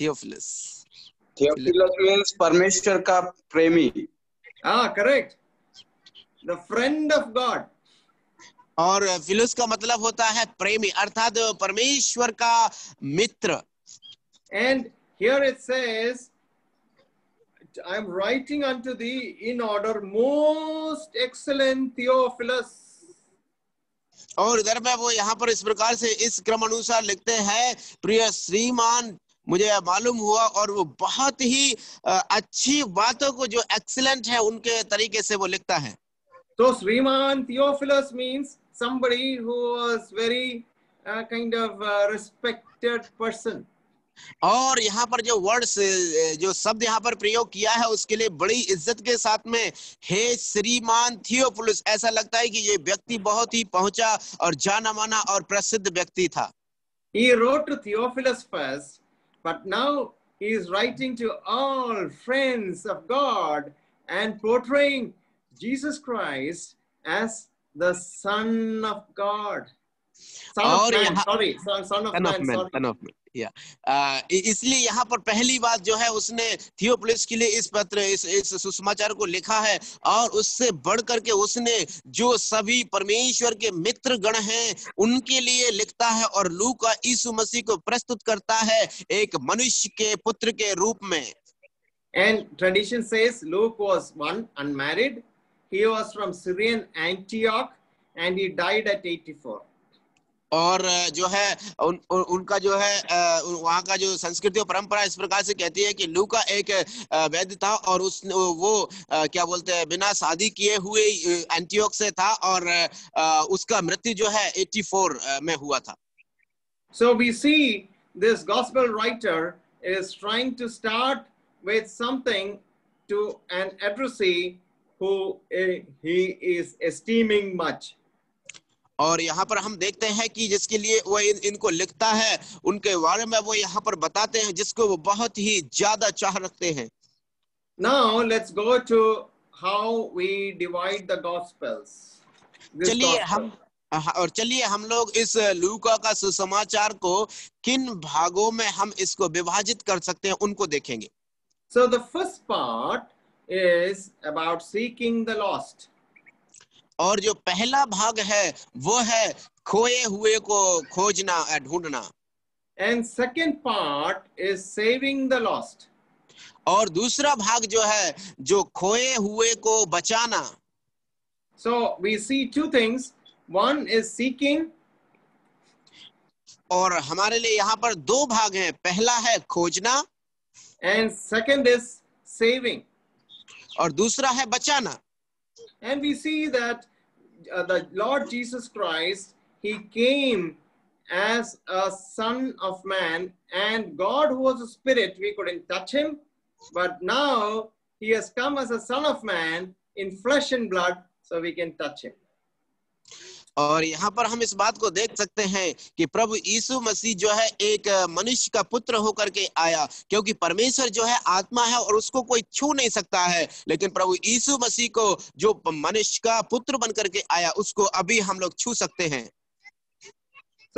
Theophilus. Theophilus means परमेश्वर का प्रेमी. Correct. The friend of God. और फिलुस का मतलब होता है प्रेमी, अर्थात परमेश्वर का मित्र. And here it says, I am writing unto thee in order, most excellent Theophilus. और इधर में वो यहाँ पर इस प्रकार से इस क्रम अनुसार लिखते हैं, प्रिय श्रीमान, मुझे मालूम हुआ, और वो बहुत ही अच्छी बातों को जो एक्सीलेंट है उनके तरीके से वो लिखता है. So Sriman Theophilus means somebody who was very kind of respected person. और यहाँ पर जो वर्ड्स जो शब्द यहाँ पर प्रयोग किया है उसके लिए बड़ी इज्जत के साथ में हे श्रीमान थियोफिलुस, ऐसा लगता है कि ये व्यक्ति बहुत ही पहुंचा और जाना माना और प्रसिद्ध व्यक्ति था. He wrote to Theophilus first, but now he is writing to all friends of God and portraying Jesus Christ as the Son of God. Son of man, sorry. Son of man. इसलिए यहाँ पर पहली बात जो है उसने Theophilus के लिए इस पत्र इस सुसमाचार को लिखा है, और उससे बढ़ करके उसने जो सभी परमेश्वर के मित्र गण हैं उनके लिए लिखता है, और लूका यीशु मसीह को प्रस्तुत करता है एक मनुष्य के पुत्र के रूप में. And tradition says Luke was one unmarried. He was from Syrian Antioch and he died at 84. और जो है उनका जो है वहाँ का जो संस्कृति और परंपरा इस प्रकार से कहती है कि लूका एक वैद्य था, और उसने वो क्या बोलते हैं बिना शादी किए हुए एंटियोक से था, और उसका मृत्यु जो है 84 में हुआ था. So we see this gospel writer is trying to start with something to an addressee who he is esteeming much. और यहाँ पर हम देखते हैं कि जिसके लिए वो इनको लिखता है उनके बारे में वो यहाँ पर बताते हैं जिसको वो बहुत ही ज्यादा चाह रखते हैं. Now let's go to how we divide the gospels. चलिए हम लोग इस लूका का सुसमाचार को किन भागों में हम इसको विभाजित कर सकते हैं उनको देखेंगे. So the first part is about seeking the lost. और जो पहला भाग है वो है खोए हुए को खोजना, ढूंढना. And second part is saving the lost. और दूसरा भाग जो है जो खोए हुए को बचाना. So we see two things. One is seeking. और हमारे लिए यहाँ पर दो भाग हैं, पहला है खोजना. And second is saving. और दूसरा है बचाना. And we see that the Lord Jesus Christ, he came as a son of man, and God who was a spirit, we couldn't touch him, but now he has come as a son of man in flesh and blood, so we can touch him. और यहाँ पर हम इस बात को देख सकते हैं कि प्रभु यीशु मसीह जो है एक मनुष्य का पुत्र होकर के आया, क्योंकि परमेश्वर जो है आत्मा है और उसको कोई छू नहीं सकता है, लेकिन प्रभु यीशु मसीह को जो मनुष्य का पुत्र बन करके आया उसको अभी हम लोग छू सकते हैं.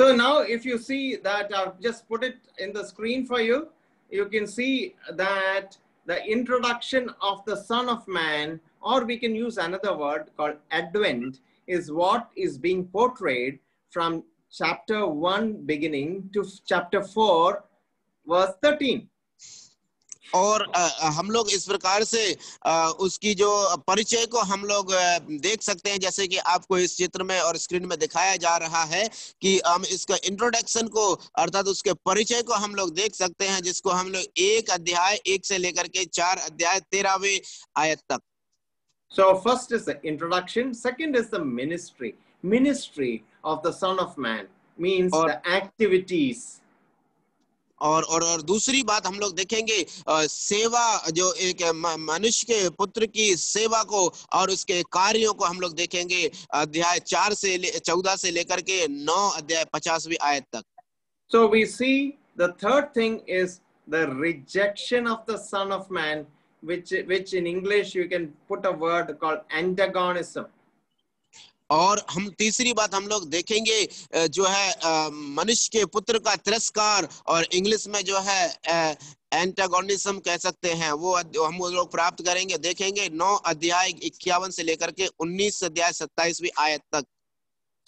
So now if you see that, I've just put it in the screen for you, you can see that the introduction of the Son of Man, or we can use another word called Advent, is what is being portrayed from chapter 1 beginning to chapter 4 verse 13. और हम लोग इस प्रकार से उसकी जो परिचय को हम लोग देख सकते हैं, जैसे कि आपको इस चित्र में और स्क्रीन में दिखाया जा रहा है कि हम इसका इंट्रोडक्शन को अर्थात उसके परिचय को हम लोग देख सकते हैं, जिसको हम लोग 1 अध्याय 1 से लेकर के 4 अध्याय 13वें आयत तक. So first is the introduction, second is the ministry of the Son of Man, means the activities. और दूसरी बात हम लोग देखेंगे सेवा, जो एक मनुष्य के पुत्र की सेवा को और उसके कार्यों को हम लोग देखेंगे अध्याय 4 से 14 से लेकर के 9 अध्याय 50वीं आयत तक. So we see the third thing is the rejection of the Son of Man, which in English you can put a word called antagonism. और हम तीसरी बात हम लोग देखेंगे जो है मनुष्य के पुत्र का तिरस्कार, और इंग्लिश में जो है एंटागोनिज्म कह सकते हैं, वो हम लोग प्राप्त करेंगे, देखेंगे 9 अध्याय 51 से लेकर के 19 अध्याय 27वीं आयत तक.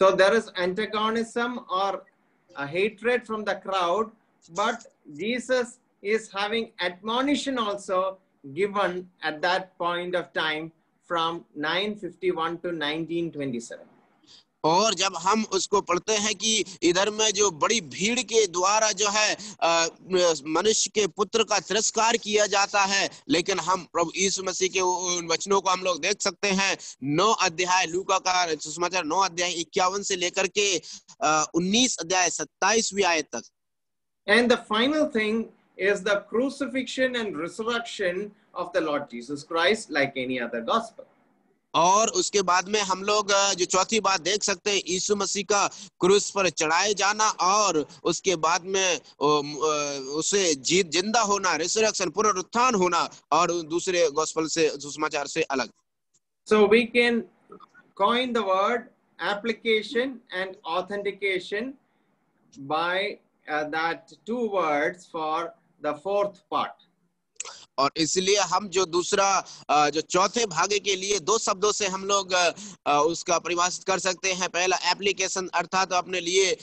So there is antagonism or a hatred from the crowd, but Jesus is having admonition also given at that point of time from 951 to 1927. और जब हम उसको पढ़ते हैं कि इधर में जो बड़ी भीड़ के द्वारा जो है मनुष्य के पुत्र का तिरस्कार किया जाता है, लेकिन हम प्रभु यीशु मसीह के उन वचनों को हम लोग देख सकते हैं 9 अध्याय लूका का सुसमाचार 9 अध्याय 51 से लेकर के 19 अध्याय 27वीं आयत तक. And the final thing is the crucifixion and resurrection of the Lord Jesus Christ, like any other gospel. और उसके बाद में हम लोग जो चौथी बात देख सकते हैं, यीशु मसीह का क्रूस पर चढ़ाए जाना और उसके बाद में उसे जिंदा होना, रिसरेक्शन पुनरुत्थान होना, और दूसरे गॉस्पेल से सुसमाचार से अलग. So we can coin the word application and authentication by that 2 words for the 4th part. और इसलिए हम जो दूसरा जो चौथे भाग के लिए 2 शब्दों से हम लोग उसका परिभाषित कर सकते हैं. पहला एप्लीकेशन अर्थात अपने लिए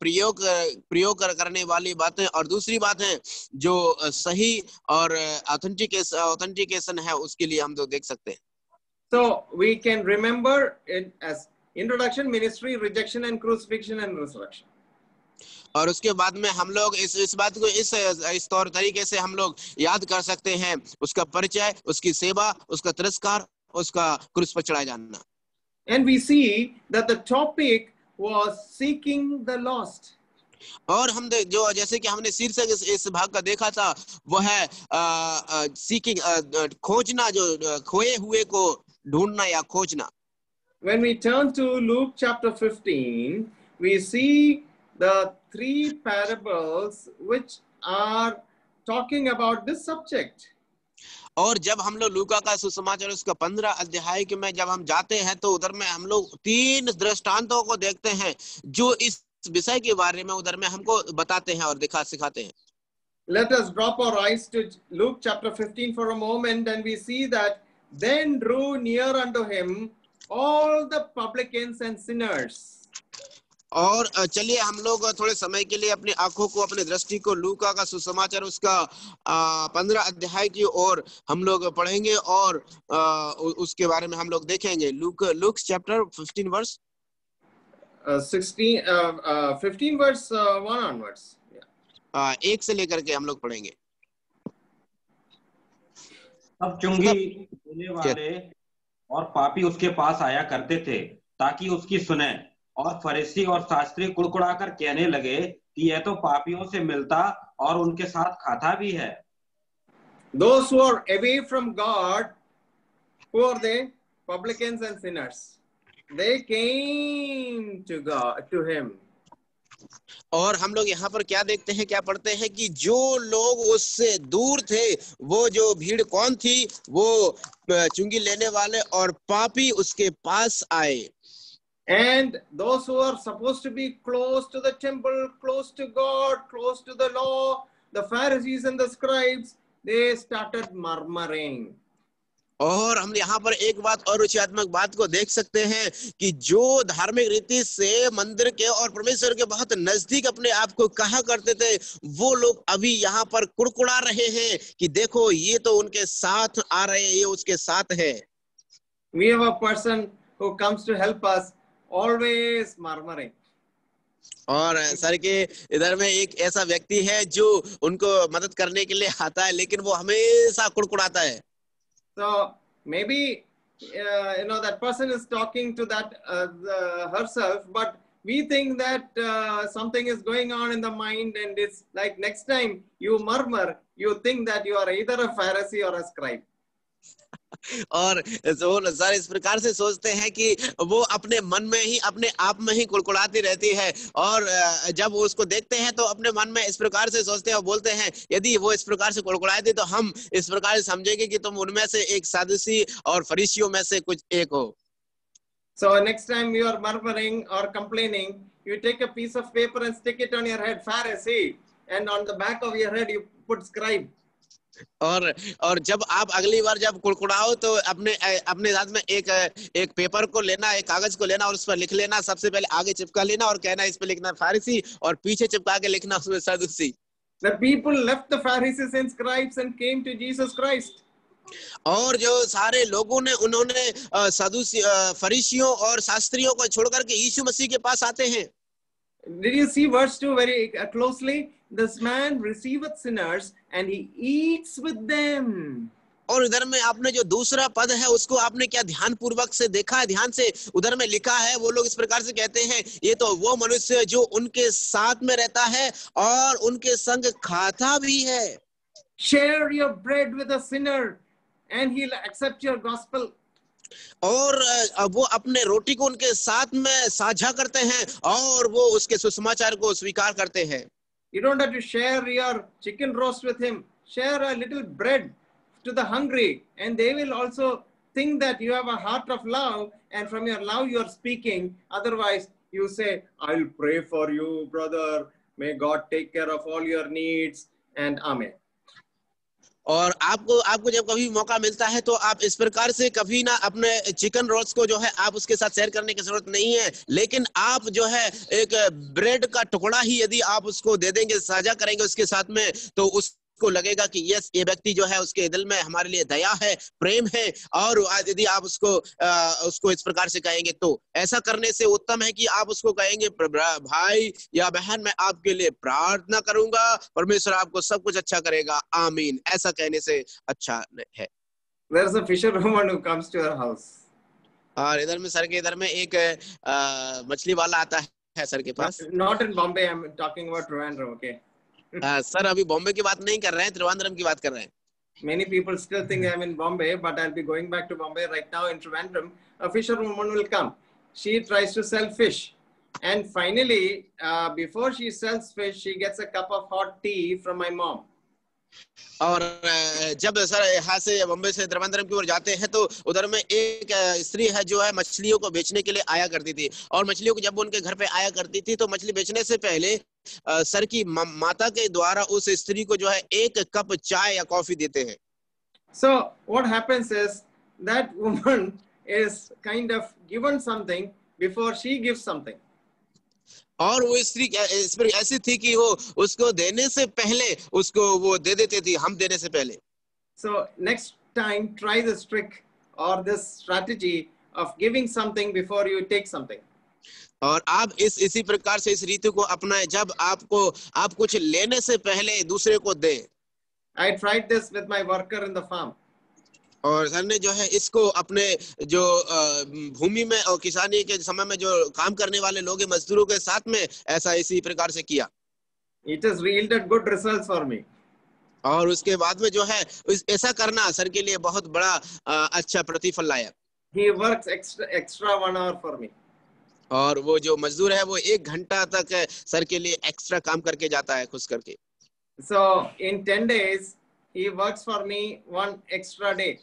प्रयोग करने वाली बातें, और दूसरी बात है जो सही और ऑथेंटिकेशन है, उसके लिए हम तो देख सकते हैं. So we can remember it as introduction, ministry, rejection and crucifixion and resurrection. और उसके बाद में हम लोग इस बात को इस तौर तरीके से हम लोग याद कर सकते हैं, उसका परिचय, उसकी सेवा, उसका तिरस्कार, उसका क्रूस पर चढ़ाया जाना. And we see that the topic was seeking the lost. और हम जो जैसे कि हमने शीर्षक इस भाग का देखा था, वो है सीकिंग, खोजना, जो खोए हुए को ढूंढना या खोजना. When we turn to Luke chapter 15, we see the 3 parables which are talking about this subject. और जब हम लोग लूका का सुसमाचार उसका 15 अध्याय के में जब हम जाते हैं, तो उधर में हम लोग 3 दृष्टांतों को देखते हैं जो इस विषय के बारे में उधर में हमको बताते हैं और सिखाते हैं. Let us drop our eyes to Luke chapter 15 for a moment, and we see that then drew near unto him all the publicans and sinners. और चलिए हम लोग थोड़े समय के लिए अपनी आंखों को, अपनी दृष्टि को लूका का सुसमाचार उसका 15 अध्याय की ओर हम लोग पढ़ेंगे और उसके बारे में हम लोग देखेंगे. Luke chapter 15 verse 15 verse 1 onwards. 1 से लेकर के हम लोग पढ़ेंगे. अब चुंगी लेने वाले और पापी उसके पास आया करते थे ताकि उसकी सुने, और फरीसी और शास्त्री कुड़कुड़ाकर कहने लगे कि यह तो पापियों से मिलता और उनके साथ खाता भी है. Those who are away from God, who are they? Publicans and sinners. They came to God, to him. और हम लोग यहाँ पर क्या देखते हैं, क्या पढ़ते हैं कि जो लोग उससे दूर थे, वो जो भीड़ कौन थी, वो चुंगी लेने वाले और पापी उसके पास आए. And those who are supposed to be close to the temple, close to God, close to the law, the Pharisees and the scribes, they started murmuring. और हम यहाँ पर एक बात और रुचियात्मक बात को देख सकते हैं कि जो धार्मिक रीति से मंदिर के और परमेश्वर के बहुत नजदीक अपने आप को कहा करते थे, वो लोग अभी यहाँ पर कुड़कुड़ा रहे हैं कि देखो ये तो उनके साथ आ रहे हैं, ये उसके साथ है। We have a person who comes to help us, always murmuring. और सर के इधर में एक ऐसा व्यक्ति है जो उनको मदद करने के लिए आता है, लेकिन वो हमेशा कुड़कुड़ाता है। So maybe that person is talking to that herself, but we think that something is going on in the mind, and it's like next time you murmur, you think that you are either a Pharisee or a scribe. और sir इस प्रकार से सोचते हैं कि वो अपने मन में ही अपने आप में ही कुड़कुड़ाती रहती है, और जब वो उसको देखते हैं तो अपने मन में इस प्रकार से सोचते हैं और बोलते हैं यदि वो इस प्रकार से कुड़कुड़ाती तो हम इस प्रकार से समझेंगे कि तुम उनमें से एक सादुसी और फरीसियों में से कुछ एक हो। So next time you are murmuring or complaining, you take a piece of paper and stick it on your head, Pharisee, and on the back of your head you put scribe. और जब आप अगली बार जब कुड़कुड़ाओ तो अपने साथ में एक पेपर को लेना, एक कागज को लेना और उस पर लिख लेना, सबसे पहले आगे चिपका लेना और कहना इस पे लिखना फारिसी और पीछे चिपका के लिखना उसमें सदूसी। The people left the Pharisees and scribes and came to Jesus Christ. और जो सारे लोगों ने उन्होंने सदूसी फरीसियों और शास्त्रियों को छोड़कर के यीशु मसीह के पास आते हैं। Did you see verse 2 very closely? This man receiveth sinners and he eats with them. और इधर में आपने जो दूसरा पद है उसको आपने क्या ध्यान पूर्वक से देखा है? ध्यान से उधर में लिखा है, वो लोग इस प्रकार से कहते हैं ये तो वो मनुष्य है जो उनके साथ में रहता है और उनके संग खाता भी है। Share your bread with a sinner and he'll accept your gospel. और वो अपने रोटी को उनके साथ में साझा करते हैं और वो उसके सुसमाचार को स्वीकार करते हैं। You don't have to share your chicken roast with him. Share a little bread to the hungry, and they will also think that you have a heart of love, and from your love you are speaking. Otherwise, you say, I'll pray for you, brother. May God take care of all your needs, and Amen. और आपको जब कभी मौका मिलता है तो आप इस प्रकार से कभी ना अपने चिकन रोल्स को जो है आप उसके साथ शेयर करने की जरूरत नहीं है, लेकिन आप जो है एक ब्रेड का टुकड़ा ही यदि आप उसको दे देंगे, साझा करेंगे उसके साथ में, तो उसको लगेगा कि यस ये व्यक्ति जो है उसके दिल में हमारे लिए दया है, प्रेम है। और यदि आप उसको इस प्रकार से कहेंगे तो ऐसा करने से उत्तम है कि आप उसको कहेंगे भाई या बहन मैं आपके लिए प्रार्थना करूंगा, परमेश्वर आपको सब कुछ अच्छा करेगा, आमीन। ऐसा कहने से अच्छा है। There's a fisherwoman who comes to her house. और इधर में सर के इधर में एक मछली वाला आता है सर के पास। Not in Bombay, I'm talking about Trivandrum, okay? Sir अभी बॉम्बे की बात नहीं कर रहे हैं, त्रिवेंद्रम की बात कर रहे हैं। Many people still think I'm in Bombay, but I'll be going back to Bombay right now. In Trivandrum, a fisherwoman will come. She tries to sell fish, and finally, before she sells fish, she gets a cup of hot tea from my mom. और जब sir यहाँ से बम्बई से त्रिवेंद्रम की ओर जाते हैं तो उधर में एक स्त्री है जो है मछलियों को बेचने के लिए आया करती थी, और मछलियों को जब उनके घर पे आया करती थी तो मछली बेचने से पहले सर की माता के द्वारा उस स्त्री को जो है एक कप चाय या कॉफी देते हैं। So what happens is that woman is kind of given something before she gives something. और वो स्त्री ऐसी थी कि वो उसको देने से पहले उसको वो दे देती थी, हम देने से पहले। So next time try this trick or this strategy of giving something before you take something. और आप इसी प्रकार से इस रीति को अपनाएं, जब आप कुछ लेने से पहले दूसरे को दें। I tried this with my worker in the farm. और सर ने जो है इसको अपने जो भूमि में और किसानी के समय में जो काम करने वाले लोग हैं मजदूरों के साथ में ऐसा इसी प्रकार से किया। It has yielded good results for me. और उसके बाद में जो है ऐसा करना सर के लिए बहुत बड़ा अच्छा प्रतिफल लाया। He works extra 1 hour for me. और वो जो मजदूर है वो 1 घंटा तक सर के लिए एक्स्ट्रा काम करके जाता है खुश करके। So in 10 days he works for me 1 extra day.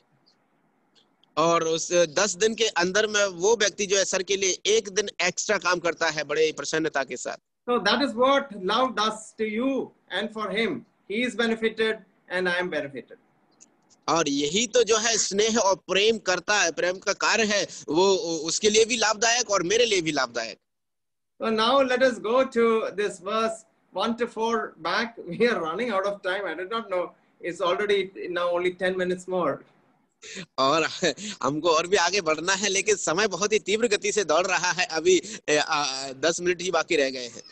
और उस 10 दिन के अंदर में वो व्यक्ति जो है सर के लिए एक दिन एक्स्ट्रा काम करता है बड़े प्रसन्नता के साथ। So that is what love does to you, and for him, he is benefited and I am benefited. और यही तो जो है स्नेह और प्रेम करता है, प्रेम का कार्य है, वो उसके लिए भी लाभदायक और मेरे लिए भी लाभदायक। So now let us go to this verse 1 to 4 back. We are running out of time. I did not know. It's already now only 10 minutes more. और हमको और भी आगे बढ़ना है, लेकिन समय बहुत ही तीव्र गति से दौड़ रहा है। अभी 10 मिनट ही बाकी रह गए हैं।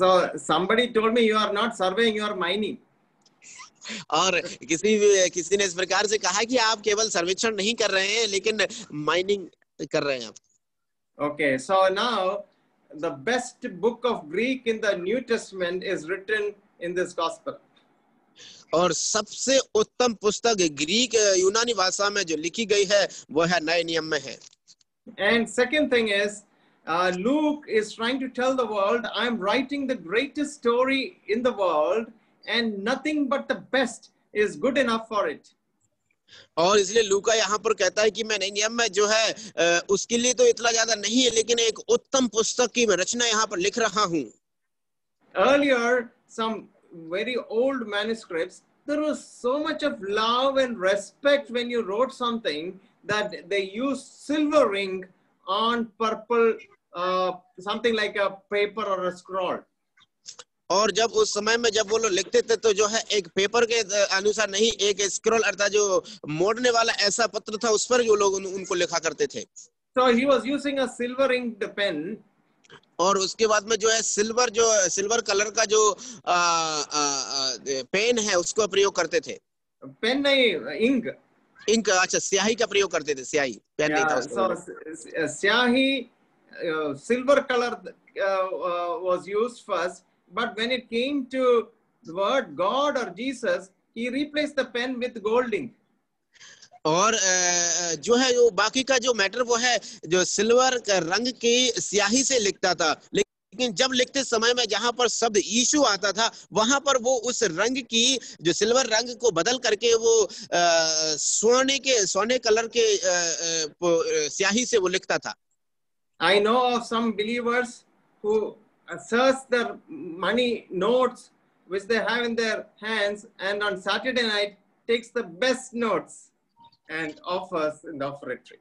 So somebody told me you are not surveying, you are mining. और किसी ने इस प्रकार से कहा कि आप केवल सर्वेक्षण नहीं कर रहे हैं, लेकिन माइनिंग कर रहे हैं आप। Okay, so now the best book of Greek in the New Testament is written in this gospel. और सबसे उत्तम पुस्तक ग्रीक यूनानी भाषा में जो लिखी गई है वो है नए नियम में है। And second thing is, Luke is trying to tell the world, I am writing the greatest story in the world and nothing but the best is good enough for it. और इसलिए लूका यहाँ पर कहता है कि मैं नए नियम में जो है उसके लिए तो इतना ज्यादा नहीं है, लेकिन एक उत्तम पुस्तक की मैं रचना यहाँ पर लिख रहा हूँ। Earlier, some very old manuscripts, there was so much of love and respect when you wrote something that they used silver ring on purple, something like a paper or a scroll. और जब उस समय में जब वो लोग लिखते थे तो जो है एक पेपर के अनुसार नहीं, एक स्क्रॉल अर्थात जो मोड़ने वाला ऐसा पत्र था उस पर जो लोग उनको लिखा करते थे। So he was using a silver inked pen. और उसके बाद में जो है सिल्वर कलर का जो पेन है उसको प्रयोग करते थे। पेन नहीं, इंक। अच्छा, स्याही का प्रयोग करते थे, स्याही, पेन नहीं था उसमें। So स्याही, silver color was used first, but when it came to the word God or Jesus, he replaced the pen with gold ink. और जो है वो बाकी का जो मैटर वो है जो सिल्वर रंग की स्याही से लिखता था, लेकिन जब लिखते समय में जहां पर शब्द यीशु आता था वहां पर वो उस रंग की जो सिल्वर रंग को बदल करके वो सोने कलर के स्याही से वो लिखता था। I know of some believers who search their money notes which they have in their hands, and on Saturday night takes the best notes and offers in the offertory.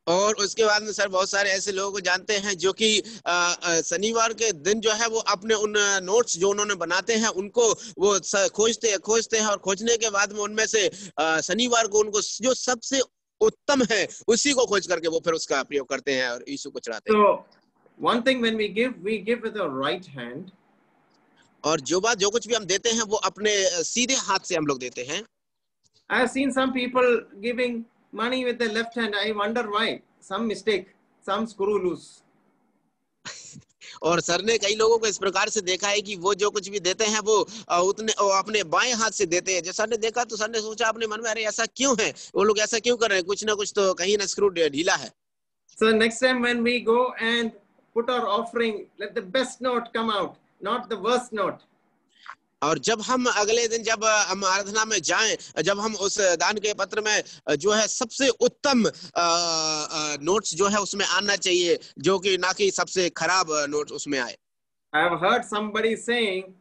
और उसके बाद में सर बहुत सारे ऐसे लोगों को जानते हैं जो कि शनिवार के दिन जो है वो अपने उन नोट्स जो उन्होंने बनाते हैं उनको वो खोजते हैं और खोजने के बाद में उनमें से शनिवार को उनको जो सबसे उत्तम है उसी को खोज करके वो फिर उसका प्रयोग करते हैं और यीशु को चढ़ाते हैं। So one thing, when we give with our right hand. और जो कुछ भी हम देते हैं वो अपने सीधे हाथ से हम लोग देते हैं। I have seen some people giving money with the left hand. I wonder why. Some mistake, some screw loose. और सर ने कई लोगों को इस प्रकार से देखा है कि वो जो कुछ भी देते हैं वो अपने बाएं हाथ से देते हैं। जब सर ने देखा तो सर ने सोचा अपने मन में, अरे ऐसा क्यों है, वो लोग ऐसा क्यों कर रहे हैं, कुछ ना कुछ तो कहीं ना स्क्रू ढीला है। So next time when we go and put our offering, let the best note come out, not the worst note. और जब हम अगले दिन जब हम आराधना में जाएं, जब हम उस दान के पत्र में जो है सबसे उत्तम नोट्स जो है उसमें आना चाहिए, जो कि ना कि सबसे खराब नोट्स उसमें आए। I have heard somebody saying,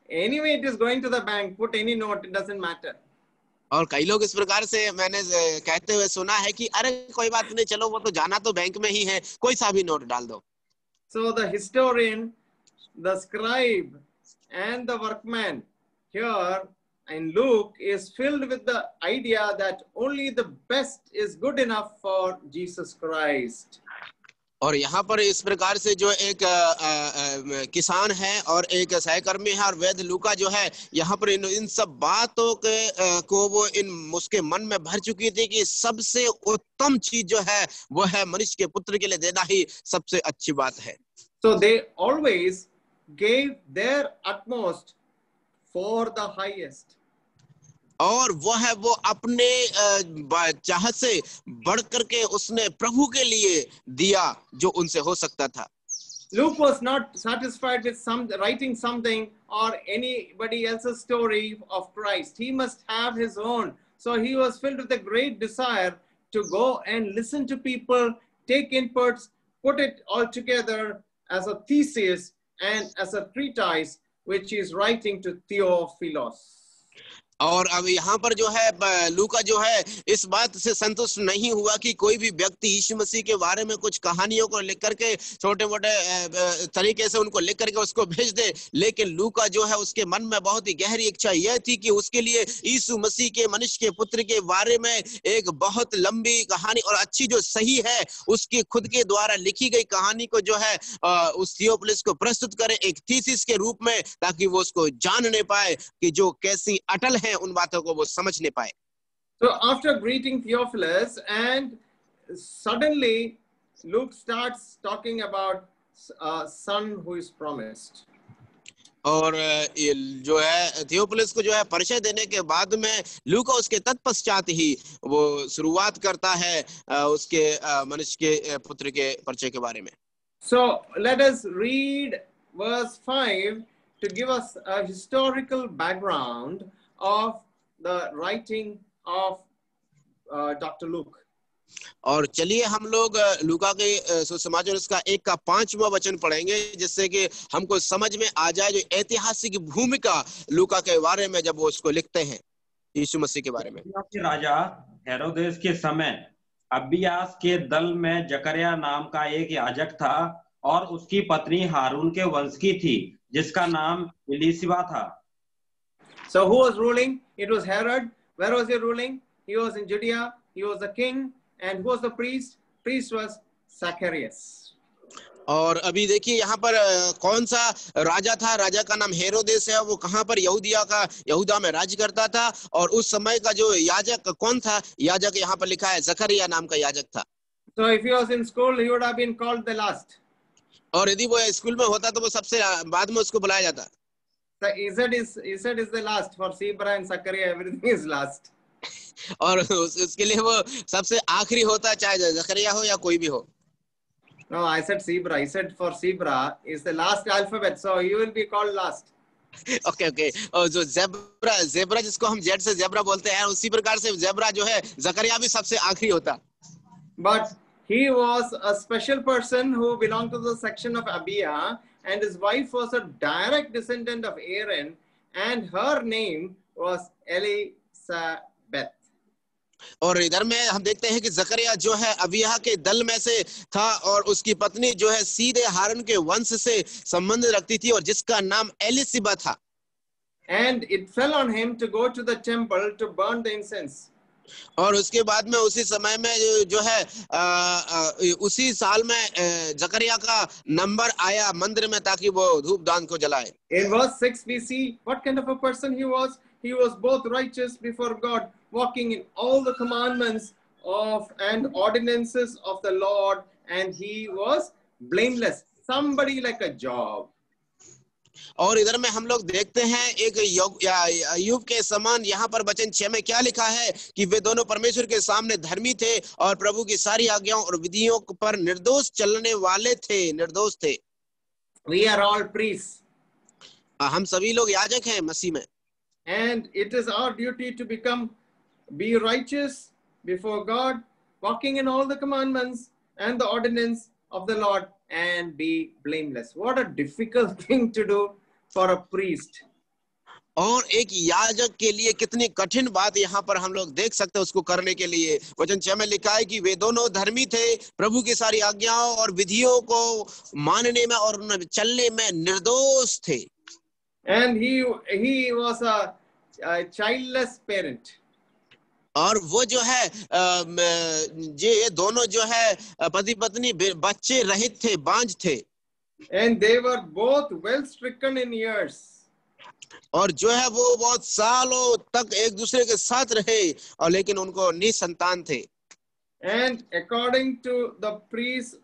anyway it is going to the bank, put any note, it doesn't matter. और कई लोग इस प्रकार से मैंने कहते हुए सुना है कि अरे कोई बात नहीं, चलो वो तो जाना तो बैंक में ही है, कोई सा भी नोट डाल दो। So the historian, the scribe, and the workman here in Luke is filled with the idea that only the best is good enough for Jesus Christ. और यहाँ पर इस प्रकार से जो एक किसान है और एक सहकर्मी है और वैद्य लूका जो है यहाँ पर इन सब बातों को वो उसके मन में भर चुकी थी कि सबसे उत्तम चीज जो है वो है मनुष्य के पुत्र के लिए देना ही सबसे अच्छी बात है। So they always gave their utmost for the highest. और वो अपने चाहत से बढ़ करके उसने प्रभु के लिए दिया जो उनसे हो सकता था। Luke was not satisfied with writing something or anybody else's story of Christ. He must have his own. So he was filled with a great desire to go and listen to people, take inputs, put it all together as a thesis and as a treatise, which he is writing to Theophilus. और अब यहाँ पर जो है लूका जो है इस बात से संतुष्ट नहीं हुआ कि कोई भी व्यक्ति यीशु मसीह के बारे में कुछ कहानियों को लिख करके छोटे मोटे तरीके से उनको लिख करके उसको भेज दे, लेकिन लूका जो है उसके मन में बहुत ही गहरी इच्छा यह थी कि उसके लिए यीशु मसीह के मनुष्य के पुत्र के बारे में एक बहुत लंबी कहानी और अच्छी जो सही है उसकी खुद के द्वारा लिखी गई कहानी को जो है उस थियोफिलस को प्रस्तुत करे एक थीसिस के रूप में, ताकि वो उसको जानने पाए कि जो कैसी अटल है उन बातों को वो समझने पाए. So after greeting Theophilus, and suddenly Luke starts talking about a son who is promised. और जो है थियोफिलस को जो है परिचय देने के बाद में लूका उसके तत्पश्चात ही वो शुरुआत करता है उसके मनुष्य के पुत्र के परिचय के बारे में. So let us read verse 5 to give us a historical background of the writing of Dr. Luke. और चलिए हम लोग लूका के सुसमाचार उसका 1 का 5वां वचन पढ़ेंगे, जिससे कि हमको समझ में आ जाए जो ऐतिहासिक भूमिका लूका के बारे में जब वो उसको लिखते हैं यीशु मसीह के बारे में. राजा हेरोदेस के समय अबियास के दल में जकरिया नाम का एक याजक था और उसकी पत्नी हारून के वंश की थी जिसका नाम एलीशिबा था. So who was ruling? It was Herod. Where was he ruling? He was in Judea. He was the king. And who was the priest? Priest was Zacharias. और अभी देखिए यहाँ पर कौन सा राजा था. राजा का नाम हेरोदेस है. वो कहाँ पर यहूदा में राज्य करता था. और उस समय का जो याजक कौन था? याजक यहाँ पर लिखा है जकरिया नाम का याजक था. So if he was in school, he would have been called the last. और यदि वो स्कूल में होता तो वो सबसे बाद में उसको बुलाया जाता. So Isaac is the last. For Zebra and Zachariah, everything is last. और उसके लिए वो सबसे आखिरी होता, चाहे जकरिया हो या कोई भी हो. No, I said Zebra. I said for Zebra is the last alphabet, so you will be called last. Okay. और जो जेब्रा जिसको हम जेड से जेब्रा बोलते हैं, उसी प्रकार से जेब्रा जो है जकरिया भी सबसे आखिरी होता. But he was a special person who belonged to the section of Abia, and his wife was a direct descendant of Aaron, and her name was Elisabeth. और इधर में हम देखते हैं कि जकरिया जो है अबिया के दल में से था और उसकी पत्नी जो है सीधे हारून के वंश से संबंध रखती थी और जिसका नाम एलिसिबा था. And it fell on him to go to the temple to burn the incense. और उसके बाद में उसी समय में जो है उसी साल में जकरिया का नंबर आया मंदिर में ताकि वो धूप दान को जलाए. In verse 6 we see what kind of a person he was. He was both righteous before God, walking in all the commandments of and ordinances of the Lord, and he was blameless. Somebody like a Job. और इधर में हम लोग देखते हैं एक अय्यूब के समान. यहाँ पर वचन 6 में क्या लिखा है कि वे दोनों परमेश्वर के सामने धर्मी थे और प्रभु की सारी आज्ञाओं और विधियों पर निर्दोष चलने वाले थे, निर्दोष थे. We are all priests. हम सभी लोग याजक हैं मसीह में. And it is our duty to be righteous before God, walking in all the commandments and the ordinance of the Lord, and be blameless. What a difficult thing to do for a priest. और एक याजक के लिए कितनी कठिन बात यहाँ पर हम लोग देख सकते हैं उसको करने के लिए. वचन 6 में लिखा है कि वे दोनों धर्मी थे, प्रभु की सारी आज्ञाओं और विधियों को मानने में और चलने में निर्दोष थे. And he was a childless parent. और वो जो है ये दोनों जो है पति पत्नी बच्चे रहित थे, बांझ थे. And they were both well stricken in years. और जो है वो बहुत सालों तक एक दूसरे के साथ रहे और लेकिन उनको निसंतान थे. And according to the priest's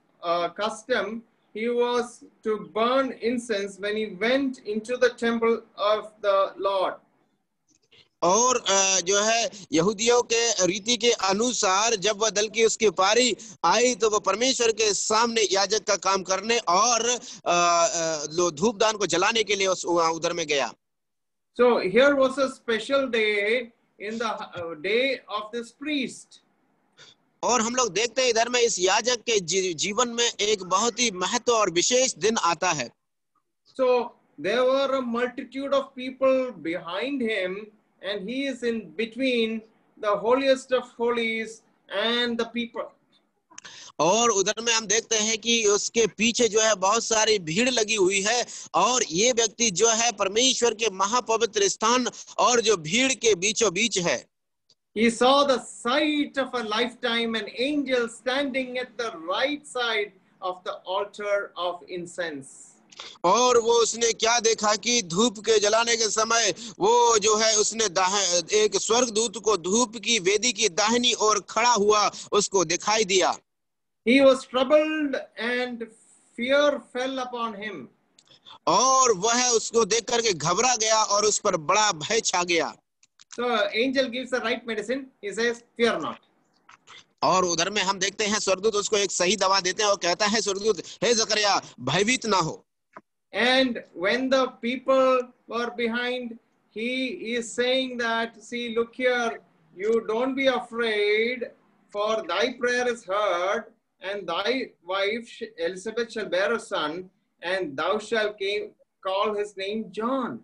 custom, he was to burn incense when he went into the temple of the Lord. और जो है यहूदियों के रीति के अनुसार जब वह दल की उसकी पारी आई तो वह परमेश्वर के सामने याजक का काम करने और धूप दान को जलाने के लिए उधर में गया. So here was a special day in the day of this priest. और हम लोग देखते हैं इधर में इस याजक के जीवन में एक बहुत ही महत्व और विशेष दिन आता है. So there were a multitude of people behind him, and he is in between the holiest of holies and the people. और उधर में हम देखते हैं कि उसके पीछे जो है बहुत सारी भीड़ लगी हुई है और ये व्यक्ति जो है परमेश्वर के महापवित्र स्थान और जो भीड़ के बीचों बीच है. He saw the sight of a lifetime, an angel standing at the right side of the altar of incense. और वो उसने क्या देखा कि धूप के जलाने के समय वो जो है उसने एक स्वर्गदूत को धूप की वेदी की दाहिनी ओर खड़ा हुआ उसको दिखाई दिया. He was troubled and fear fell upon him. और वह उसको देख करके घबरा गया और उस पर बड़ा भय छा गया. So angel gives the right medicine. He says, "Fear not." और उधर में हम देखते हैं स्वर्गदूत उसको एक सही दवा देते हैं और कहता है स्वर्गदूत, हे जकरिया भयभीत ना हो. And when the people were behind, he is saying that, see, look here, you don't be afraid, for thy prayer is heard, and thy wife Elizabeth shall bear a son, and thou shalt call his name John.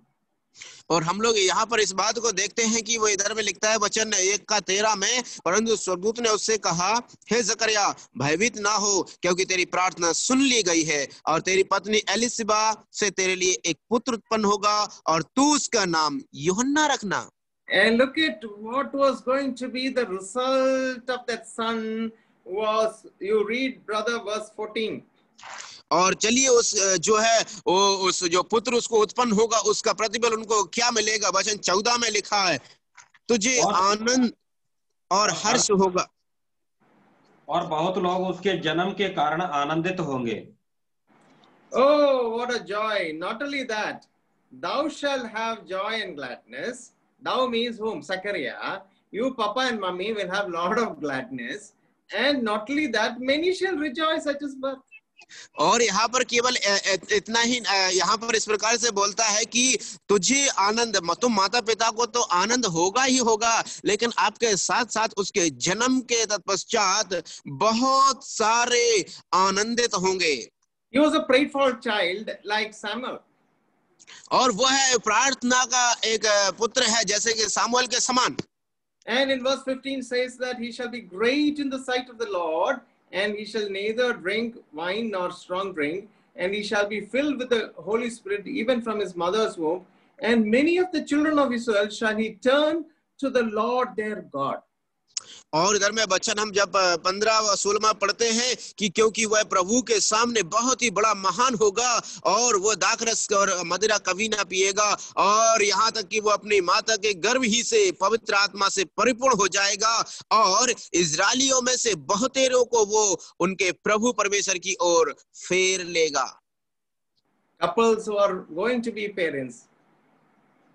और हम लोग यहाँ पर इस बात को देखते हैं कि वो इधर में लिखता है वचन 1:13 में, परंतु स्वर्गदूत ने उससे कहा, हे जकरिया भयभीत ना हो, क्योंकि तेरी प्रार्थना सुन ली गई है और तेरी पत्नी एलिसबा से तेरे लिए एक पुत्र उत्पन्न होगा और तू उसका नाम यूहन्ना रखना. And look at what was going to be the result of that son was, you read, brother, verse 14. और चलिए उस जो है उस जो पुत्र उसको उत्पन्न होगा उसका प्रतिफल उनको क्या मिलेगा. वचन 14 में लिखा है, तुझे आनंद और हर्ष होगा और बहुत लोग उसके जन्म के कारण आनंदित होंगे. Oh, what a joy! Not only that, thou shalt have joy and gladness. Thou means whom? Zachariah. You, Papa and Mummy, will have lot of gladness. And not only that, many shall rejoice at his birth. और यहाँ पर केवल इतना ही यहाँ पर इस प्रकार से बोलता है कि तुझे आनंद, तुम माता पिता को तो आनंद होगा ही होगा, लेकिन आपके साथ साथ उसके जन्म के तत्पश्चात बहुत सारे आनंदित होंगे. He was a prayed for child like Samuel. और वह है प्रार्थना का एक पुत्र है जैसे कि सामुएल के समान. And in verse 15 says that he shall be great in the sight of the Lord, and he shall neither drink wine nor strong drink, and he shall be filled with the Holy Spirit even from his mother's womb, and many of the children of Israel shall he turn to the Lord their God. और इधर में वचन हम जब 15 और 16 पढ़ते हैं कि क्योंकि वह प्रभु के सामने बहुत ही बड़ा महान होगा और वो दाखरस और मदिरा कभी ना पिएगा, और यहाँ तक कि वो अपनी माता के गर्भ ही से पवित्र आत्मा से परिपूर्ण हो जाएगा और इजरायलियों में से बहुतेरों को वो उनके प्रभु परमेश्वर की ओर फेर लेगा. Couples who are going to be parents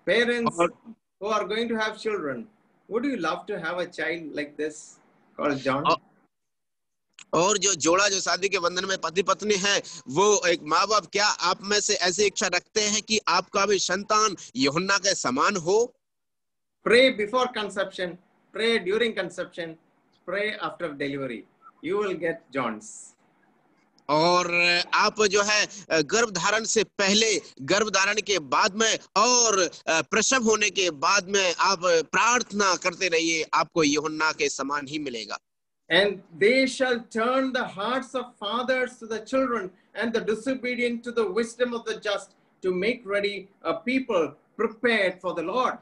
who are going to have children, would you love to have a child like this called John? और जो जोड़ा जो शादी के बंधन में पति पत्नी है, वो एक माँ बाप क्या आप में से ऐसी इच्छा रखते हैं कि आपका भी संतान यूहन्ना के समान हो? Pray before conception, pray during conception, pray after delivery. You will get Johns. और आप जो है गर्भ धारण से पहले, गर्भ धारण के बाद में और प्रसव होने के बाद में आप प्रार्थना करते रहिए, आपको यूहन्ना के समान ही मिलेगा. And they shall turn the hearts of fathers to the children and the disobedient to the wisdom of the just, to make ready a people prepared for the Lord.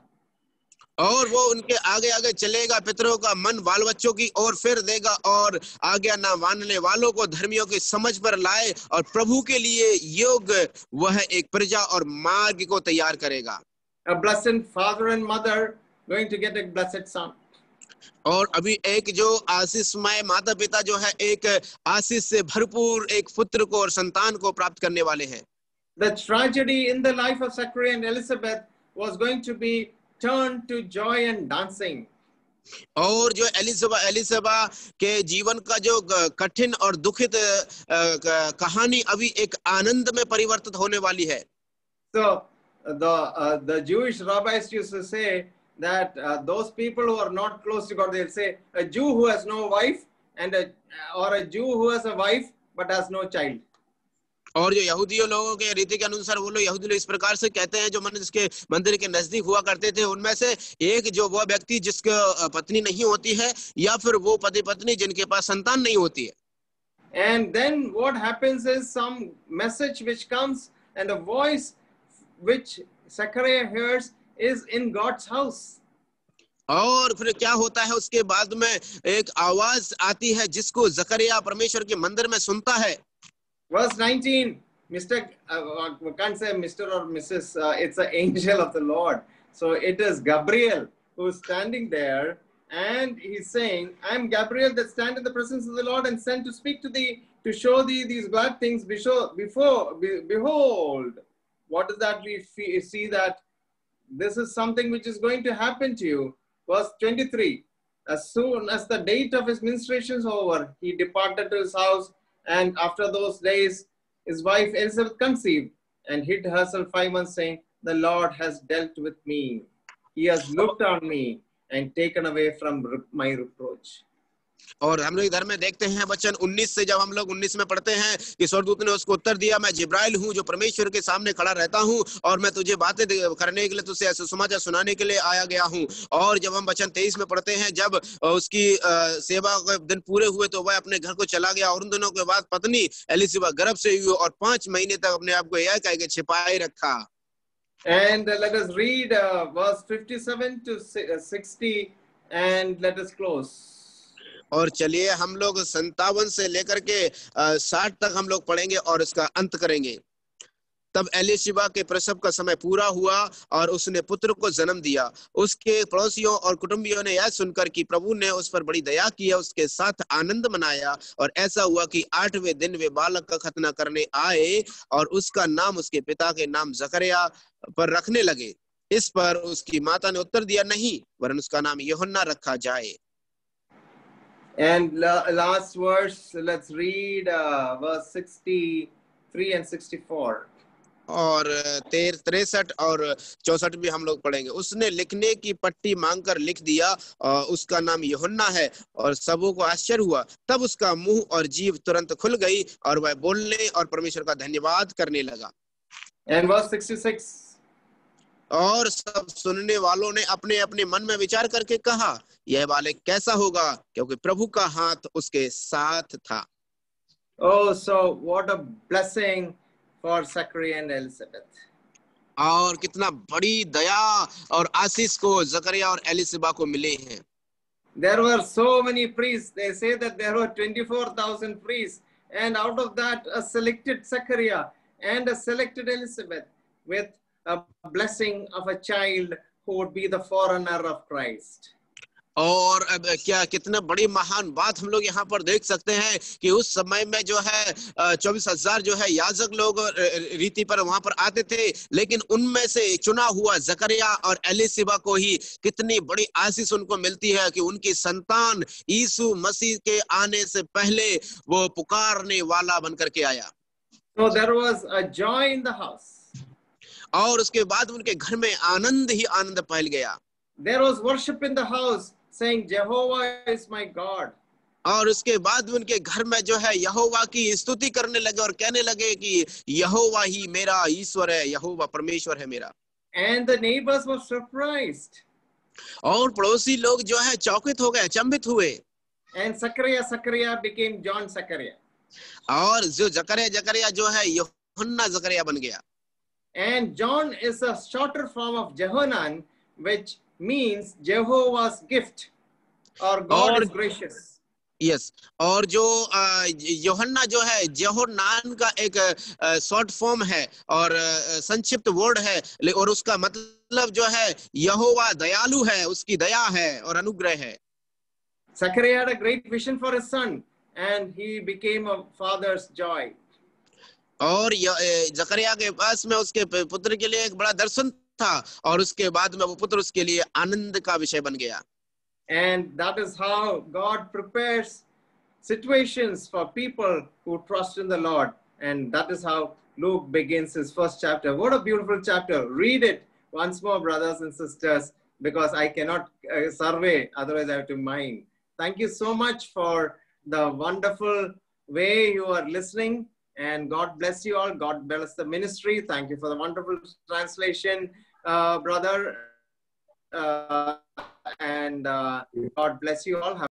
और वो उनके आगे आगे चलेगा, पितरों का मन बाल बच्चों की ओर फेर देगा और आज्ञा न मानने वालों को धर्मियों की समझ पर लाए और प्रभु के लिए योग्य वह एक प्रजा और मार्ग को तैयार करेगा. A blessed father and mother going to get a blessed son. और अभी एक जो आशीषमय माता पिता जो है एक आशीष से भरपूर एक पुत्र को और संतान को प्राप्त करने वाले हैं. The tragedy in the life of Zachariah and Elizabeth was going to be turned to joy and dancing. और जो एलिसबा के जीवन का जो कठिन और दुखित कहानी अभी एक आनंद में परिवर्तित होने वाली है. So the Jewish rabbis used to say that those people who are not close to God, they'll say a Jew who has no wife and or a Jew who has a wife but has no child. और जो यहूदियों लोगों के रीति के अनुसार वो लोग यहूदी लोग इस प्रकार से कहते हैं, जो मनुष्य के मंदिर के नजदीक हुआ करते थे, उनमें से एक जो वो व्यक्ति जिसका पत्नी नहीं होती है, या फिर वो पति पत्नी जिनके पास संतान नहीं होती है. And then what happens is some message which comes, and the voice which Zechariah hears is in God's house. और फिर क्या होता है, उसके बाद में एक आवाज आती है जिसको जकरिया परमेश्वर के मंदिर में सुनता है. Verse 19, Mr. We can't say Mr. or Mrs. It's an angel of the Lord. So it is Gabriel who's standing there, and he's saying, I am Gabriel that stand in the presence of the Lord and sent to speak to thee, to show thee these glad things. Behold, what is that we see that this is something which is going to happen to you. Verse 23, as soon as the date of his ministration is over, he departed to his house, and after those days, his wife Elizabeth conceived and hid herself 5 months, saying, the Lord has dealt with me. He has looked on me and taken away from my reproach. और हम लोग इधर में देखते हैं वचन 19 से, जब हम लोग 19 में पढ़ते हैं कि स्वर्गदूत ने उसको उत्तर दिया, मैं जिब्राइल हूं जो परमेश्वर के सामने खड़ा रहता हूं, और मैं तुझे बातें करने के लिए, तुझसे ऐसे समाचार सुनाने के लिए आया गया हूं. और जब हम वचन 23 में पढ़ते हैं, जब उसकी सेवा के दिन पूरे हुए तो वह अपने घर को चला गया, और उन दिनों के बाद पत्नी एलिसबा गर्भ से हुई और 5 महीने तक अपने आप को यह कह के छिपाए रखा. And let us read verse 57 to 60 and let us close. और चलिए हम लोग 57 से लेकर के 60 तक हम लोग पढ़ेंगे और इसका अंत करेंगे. तब एलिशिबा के प्रसव का समय पूरा हुआ और उसने पुत्र को जन्म दिया. उसके पड़ोसियों और कुटुंबियों ने यह सुनकर कि प्रभु ने उस पर बड़ी दया की है, उसके साथ आनंद मनाया. और ऐसा हुआ कि 8वें दिन वे बालक का खतना करने आए और उसका नाम उसके पिता के नाम जकरिया पर रखने लगे. इस पर उसकी माता ने उत्तर दिया, नहीं, वरन उसका नाम यूहन्ना रखा जाए. And last verse, let's read verse 63 and 64. और 63 और 64 भी हम लोग पढ़ेंगे. उसने लिखने की पट्टी मांगकर लिख दिया, उसका नाम यूहन्ना है, और सबों को आश्चर्य हुआ. तब उसका मुंह और जीभ तुरंत खुल गई और वह बोलने और परमेश्वर का धन्यवाद करने लगा. And verse 66. और सब सुनने वालों ने अपने अपने मन में विचार करके कहा, यह बालक कैसा होगा, क्योंकि प्रभु का हाथ उसके साथ था. Oh, so what a blessing for Zachariah and Elizabeth. और कितना बड़ी दया और आशीष को जकरिया और एलिसबा को मिले हैं. There were so many priests. They say that there were 24,000 priests, and out of that a selected Zachariah and a selected Elizabeth with a blessing of a child who would be the forerunner of Christ. और अब क्या कितना बड़ी महान बात हम लोग यहाँ पर देख सकते हैं कि उस समय में जो है 24,000 जो है याजक लोग रीति पर वहां पर आते थे, लेकिन उनमें से चुना हुआ जकरिया और एलिसबा को ही कितनी बड़ी आशीष उनको मिलती है कि उनकी संतान यीशु मसीह के आने से पहले वो पुकारने वाला बनकर के आया. So there was a joy in the house. और उसके बाद उनके घर में आनंद ही आनंद फैल गया. There was worship in the house, saying Jehovah is my God. और उसके बाद उनके घर में जो है यहोवा की स्तुति करने लगे और कहने लगे कि यहोवा ही मेरा ईश्वर है, यहोवा परमेश्वर है मेरा. And the neighbors were surprised. और पड़ोसी लोग जो है चौकित हो गए, अचंभित हुए. And Zachariah became John Zachariah. और जो जकरिया जो है यूहन्ना जकरिया बन गया. And John is a shorter form of Jehonan, which means Jehovah's gift or God is gracious. Yes. और जो यूहन्ना जो है जेहोनान का एक शॉर्ट फॉर्म है और संक्षिप्त वर्ड है, और उसका मतलब जो है यहोवा दयालु है, उसकी दया है और अनुग्रह है. Zachariah had a great vision for his son and he became a father's joy. और जकरिया के पास में उसके पुत्र के लिए एक बड़ा दर्शन था और उसके बाद में वो पुत्र उसके लिए आनंद का विषय बन गया. And that is how God prepares situations for people who trust in the Lord. And that is how Luke begins his first chapter. What a beautiful chapter. Read it once more, brothers and sisters. because I cannot survey, otherwise I have to mind. Thank you so much for the wonderful way you are listening, and God bless you all. God bless the ministry. Thank you for the wonderful translation, brother. And God bless you all. Have